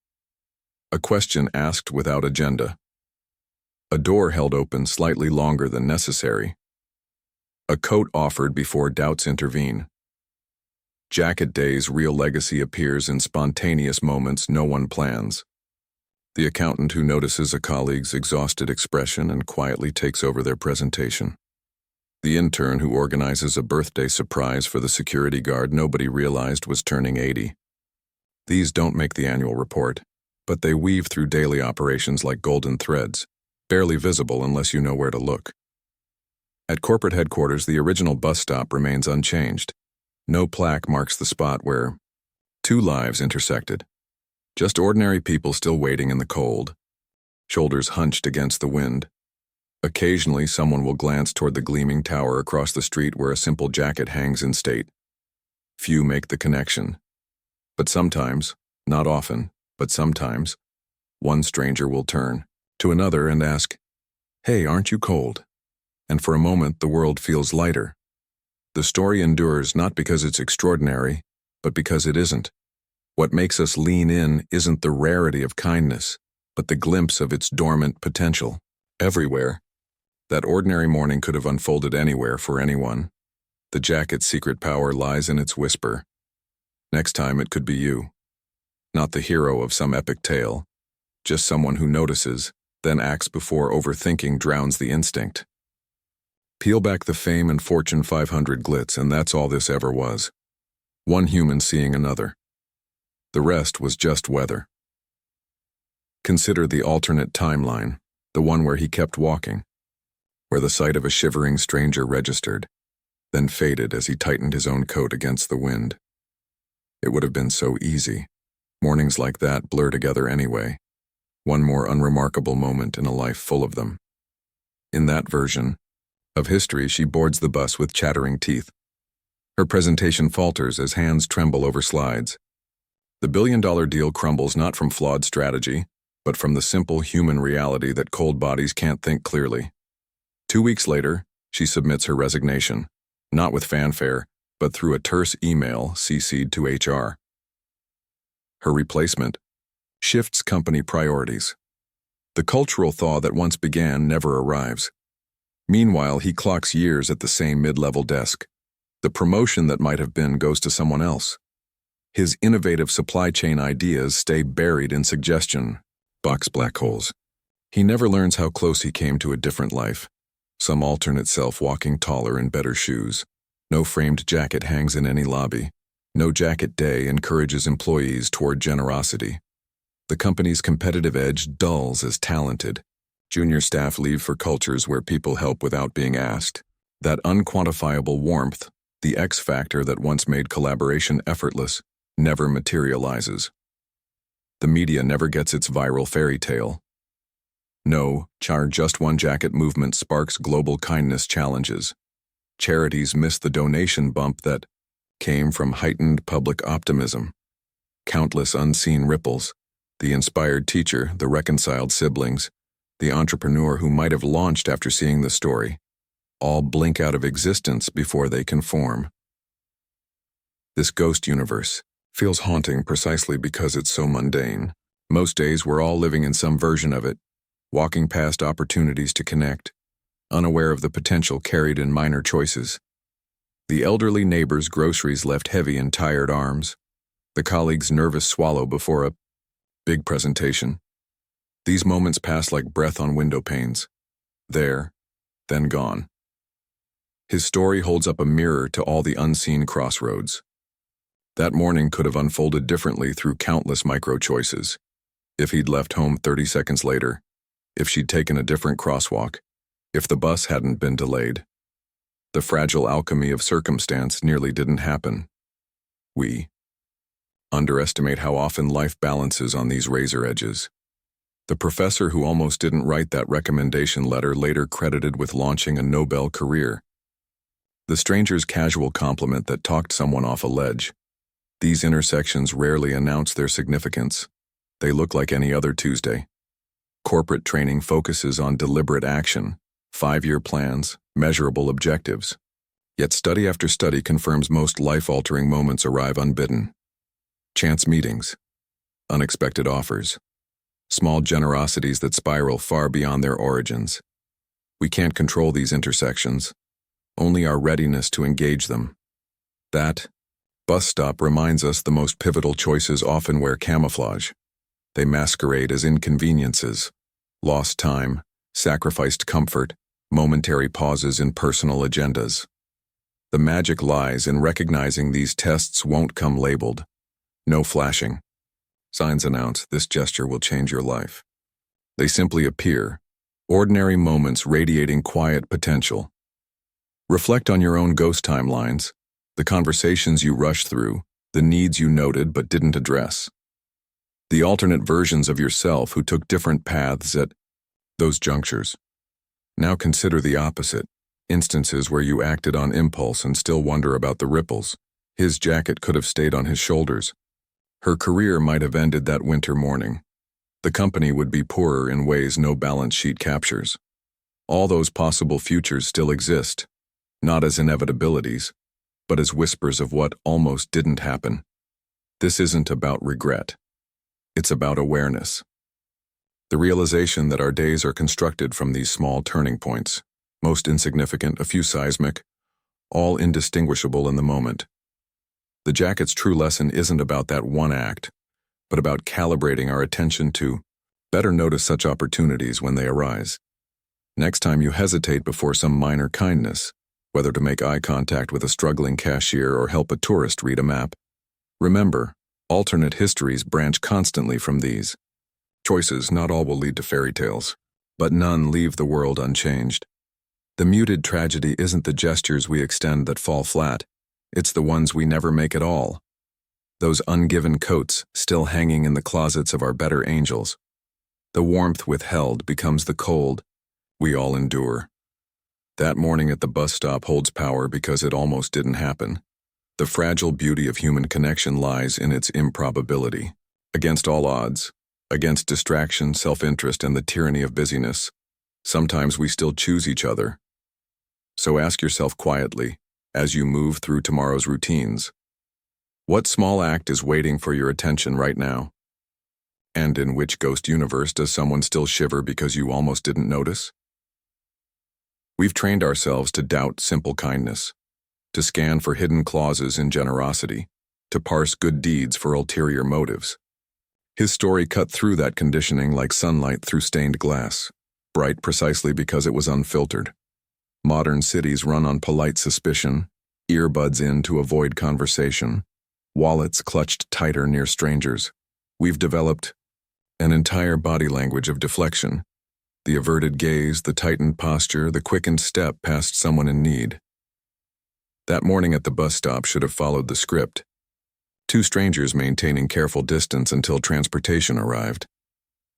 A question asked without agenda. A door held open slightly longer than necessary. A coat offered before doubts intervene. Jacket Day's real legacy appears in spontaneous moments no one plans. The accountant who notices a colleague's exhausted expression and quietly takes over their presentation. The intern who organizes a birthday surprise for the security guard nobody realized was turning 80. These don't make the annual report, but they weave through daily operations like golden threads, barely visible unless you know where to look. At corporate headquarters, the original bus stop remains unchanged. No plaque marks the spot where 2 lives intersected. Just ordinary people still waiting in the cold, shoulders hunched against the wind. Occasionally, someone will glance toward the gleaming tower across the street where a simple jacket hangs in state. Few make the connection. But sometimes, not often, but sometimes, one stranger will turn to another and ask, "Hey, aren't you cold?" And for a moment, the world feels lighter. The story endures not because it's extraordinary, but because it isn't. What makes us lean in isn't the rarity of kindness, but the glimpse of its dormant potential. Everywhere. That ordinary morning could have unfolded anywhere for anyone. The jacket's secret power lies in its whisper. Next time it could be you. Not the hero of some epic tale, just someone who notices, then acts before overthinking drowns the instinct. Peel back the fame and Fortune 500 glitz, and that's all this ever was. One human seeing another. The rest was just weather. Consider the alternate timeline, the one where he kept walking, where the sight of a shivering stranger registered, then faded as he tightened his own coat against the wind. It would have been so easy. Mornings like that blur together anyway. One more unremarkable moment in a life full of them. In that version of history, she boards the bus with chattering teeth. Her presentation falters as hands tremble over slides. The billion-dollar deal crumbles not from flawed strategy, but from the simple human reality that cold bodies can't think clearly. 2 weeks later, she submits her resignation, not with fanfare, but through a terse email CC'd to HR. Her replacement shifts company priorities. The cultural thaw that once began never arrives. Meanwhile, he clocks years at the same mid-level desk. The promotion that might have been goes to someone else. His innovative supply chain ideas stay buried in suggestion box black holes. He never learns how close he came to a different life. Some alternate self walking taller in better shoes. No framed jacket hangs in any lobby. No Jacket Day encourages employees toward generosity. The company's competitive edge dulls as talented. Junior staff leave for cultures where people help without being asked. That unquantifiable warmth, the X factor that once made collaboration effortless, never materializes. The media never gets its viral fairy tale. No, Just One Jacket movement sparks global kindness challenges. Charities miss the donation bump that came from heightened public optimism. Countless unseen ripples, the inspired teacher, the reconciled siblings, the entrepreneur who might have launched after seeing the story, all blink out of existence before they can form. This ghost universe feels haunting precisely because it's so mundane. Most days we're all living in some version of it, walking past opportunities to connect, unaware of the potential carried in minor choices. The elderly neighbor's groceries left heavy in tired arms, the colleague's nervous swallow before a big presentation. These moments pass like breath on window panes. There, then gone. His story holds up a mirror to all the unseen crossroads. That morning could have unfolded differently through countless micro-choices. If he'd left home 30 seconds later, if she'd taken a different crosswalk, if the bus hadn't been delayed. The fragile alchemy of circumstance nearly didn't happen. We underestimate how often life balances on these razor edges. The professor who almost didn't write that recommendation letter later credited with launching a Nobel career. The stranger's casual compliment that talked someone off a ledge. These intersections rarely announce their significance. They look like any other Tuesday. Corporate training focuses on deliberate action, 5-year plans, measurable objectives. Yet study after study confirms most life-altering moments arrive unbidden. Chance meetings, unexpected offers, small generosities that spiral far beyond their origins. We can't control these intersections, only our readiness to engage them. That bus stop reminds us the most pivotal choices often wear camouflage. They masquerade as inconveniences, lost time, sacrificed comfort, momentary pauses in personal agendas. The magic lies in recognizing these tests won't come labeled. No flashing. Signs announce this gesture will change your life. They simply appear, ordinary moments radiating quiet potential. Reflect on your own ghost timelines, the conversations you rushed through, the needs you noted but didn't address. The alternate versions of yourself who took different paths at those junctures. Now consider the opposite, instances where you acted on impulse and still wonder about the ripples. His jacket could have stayed on his shoulders. Her career might have ended that winter morning. The company would be poorer in ways no balance sheet captures. All those possible futures still exist, not as inevitabilities, but as whispers of what almost didn't happen. This isn't about regret. It's about awareness. The realization that our days are constructed from these small turning points, most insignificant, a few seismic, all indistinguishable in the moment. The jacket's true lesson isn't about that one act, but about calibrating our attention to better notice such opportunities when they arise. Next time you hesitate before some minor kindness, whether to make eye contact with a struggling cashier or help a tourist read a map, remember, alternate histories branch constantly from these. Choices, not all will lead to fairy tales, but none leave the world unchanged. The muted tragedy isn't the gestures we extend that fall flat, it's the ones we never make at all. Those ungiven coats still hanging in the closets of our better angels. The warmth withheld becomes the cold we all endure. That morning at the bus stop holds power because it almost didn't happen. The fragile beauty of human connection lies in its improbability. Against all odds, against distraction, self-interest, and the tyranny of busyness, sometimes we still choose each other. So ask yourself quietly, as you move through tomorrow's routines, what small act is waiting for your attention right now? And in which ghost universe does someone still shiver because you almost didn't notice? We've trained ourselves to doubt simple kindness, to scan for hidden clauses in generosity, to parse good deeds for ulterior motives. His story cut through that conditioning like sunlight through stained glass, bright precisely because it was unfiltered. Modern cities run on polite suspicion, earbuds in to avoid conversation, wallets clutched tighter near strangers. We've developed an entire body language of deflection. The averted gaze, the tightened posture, the quickened step past someone in need. That morning at the bus stop should have followed the script. Two strangers maintaining careful distance until transportation arrived.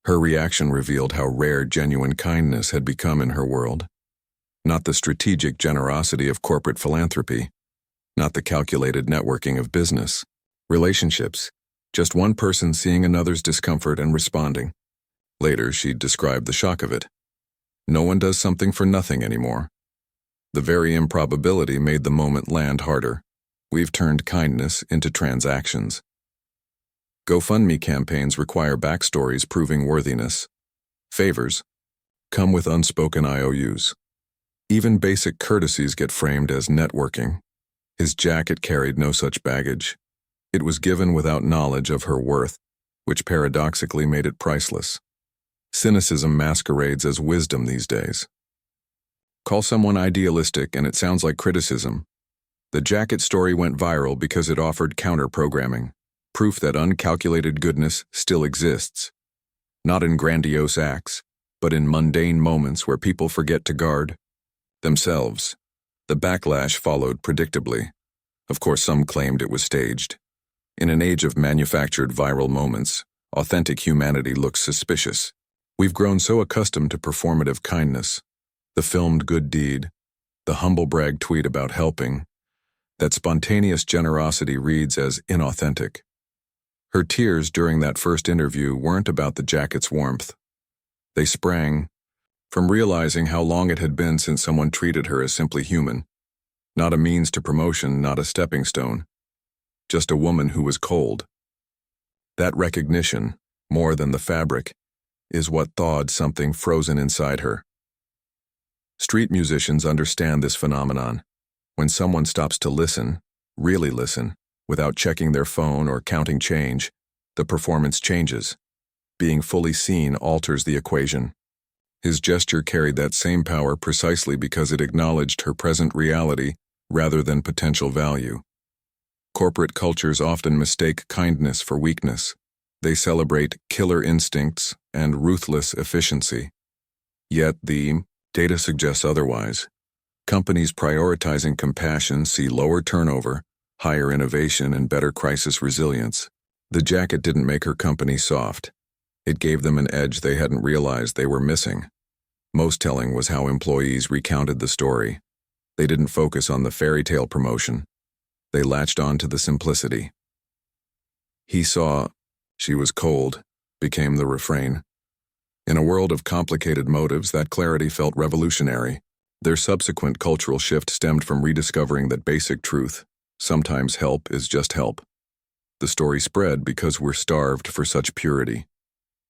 Her reaction revealed how rare genuine kindness had become in her world. Not the strategic generosity of corporate philanthropy, not the calculated networking of business. Relationships, just one person seeing another's discomfort and responding. Later, she'd described the shock of it. No one does something for nothing anymore. The very improbability made the moment land harder. We've turned kindness into transactions. GoFundMe campaigns require backstories proving worthiness. Favors come with unspoken IOUs. Even basic courtesies get framed as networking. His jacket carried no such baggage. It was given without knowledge of her worth, which paradoxically made it priceless. Cynicism masquerades as wisdom these days. Call someone idealistic and it sounds like criticism. The jacket story went viral because it offered counter-programming, proof that uncalculated goodness still exists. Not in grandiose acts, but in mundane moments where people forget to guard themselves. The backlash followed predictably. Of course, some claimed it was staged. In an age of manufactured viral moments, authentic humanity looks suspicious. We've grown so accustomed to performative kindness, the filmed good deed, the humble brag tweet about helping, that spontaneous generosity reads as inauthentic. Her tears during that first interview weren't about the jacket's warmth. They sprang from realizing how long it had been since someone treated her as simply human. Not a means to promotion, not a stepping stone. Just a woman who was cold. That recognition, more than the fabric, is what thawed something frozen inside her. Street musicians understand this phenomenon. When someone stops to listen, really listen, without checking their phone or counting change, the performance changes. Being fully seen alters the equation. His gesture carried that same power precisely because it acknowledged her present reality rather than potential value. Corporate cultures often mistake kindness for weakness. They celebrate killer instincts and ruthless efficiency. Yet the data suggests otherwise. Companies prioritizing compassion see lower turnover, higher innovation, and better crisis resilience. The jacket didn't make her company soft. It gave them an edge they hadn't realized they were missing. Most telling was how employees recounted the story. They didn't focus on the fairy tale promotion. They latched on to the simplicity. He saw she was cold, became the refrain. In a world of complicated motives, that clarity felt revolutionary. Their subsequent cultural shift stemmed from rediscovering that basic truth: sometimes help is just help. The story spread because we're starved for such purity.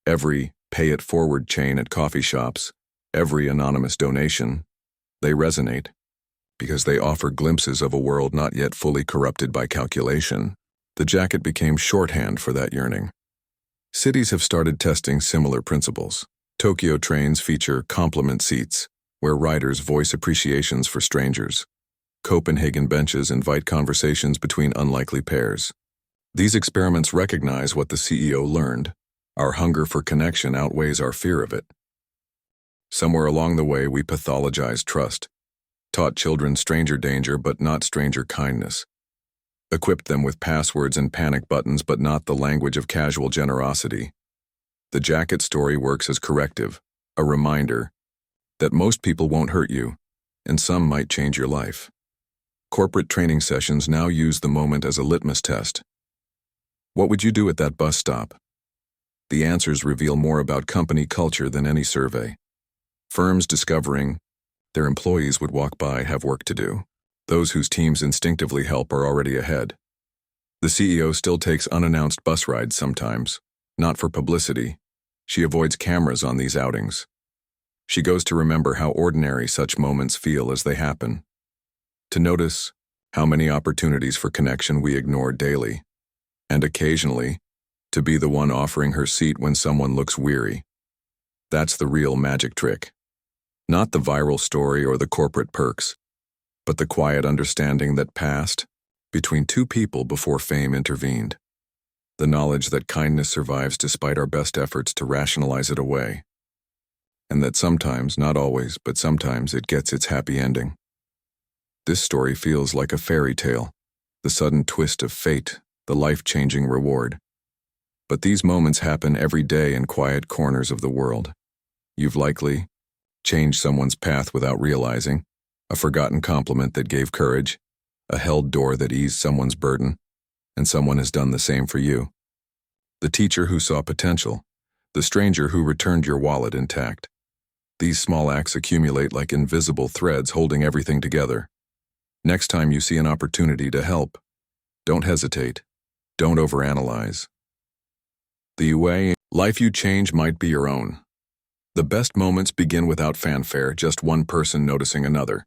Every pay-it-forward chain at coffee shops, every anonymous donation, they resonate because they offer glimpses of a world not yet fully corrupted by calculation. The jacket became shorthand for that yearning. Cities have started testing similar principles. Tokyo trains feature compliment seats, where riders voice appreciations for strangers. Copenhagen benches invite conversations between unlikely pairs. These experiments recognize what the CEO learned. Our hunger for connection outweighs our fear of it. Somewhere along the way, we pathologized trust, taught children stranger danger but not stranger kindness, equipped them with passwords and panic buttons but not the language of casual generosity. The jacket story works as corrective, a reminder that most people won't hurt you, and some might change your life. Corporate training sessions now use the moment as a litmus test. What would you do at that bus stop? The answers reveal more about company culture than any survey. Firms discovering their employees would walk by have work to do. Those whose teams instinctively help are already ahead. The CEO still takes unannounced bus rides sometimes, not for publicity. She avoids cameras on these outings. She goes to remember how ordinary such moments feel as they happen. To notice how many opportunities for connection we ignore daily. And occasionally, to be the one offering her seat when someone looks weary. That's the real magic trick. Not the viral story or the corporate perks, but the quiet understanding that past, between two people before fame intervened. The knowledge that kindness survives despite our best efforts to rationalize it away. And that sometimes, not always, but sometimes it gets its happy ending. This story feels like a fairy tale, the sudden twist of fate, the life-changing reward. But these moments happen every day in quiet corners of the world. You've likely changed someone's path without realizing, a forgotten compliment that gave courage, a held door that eased someone's burden, and someone has done the same for you. The teacher who saw potential, the stranger who returned your wallet intact. These small acts accumulate like invisible threads holding everything together. Next time you see an opportunity to help, don't hesitate. Don't overanalyze. The way life you change might be your own. The best moments begin without fanfare, just one person noticing another.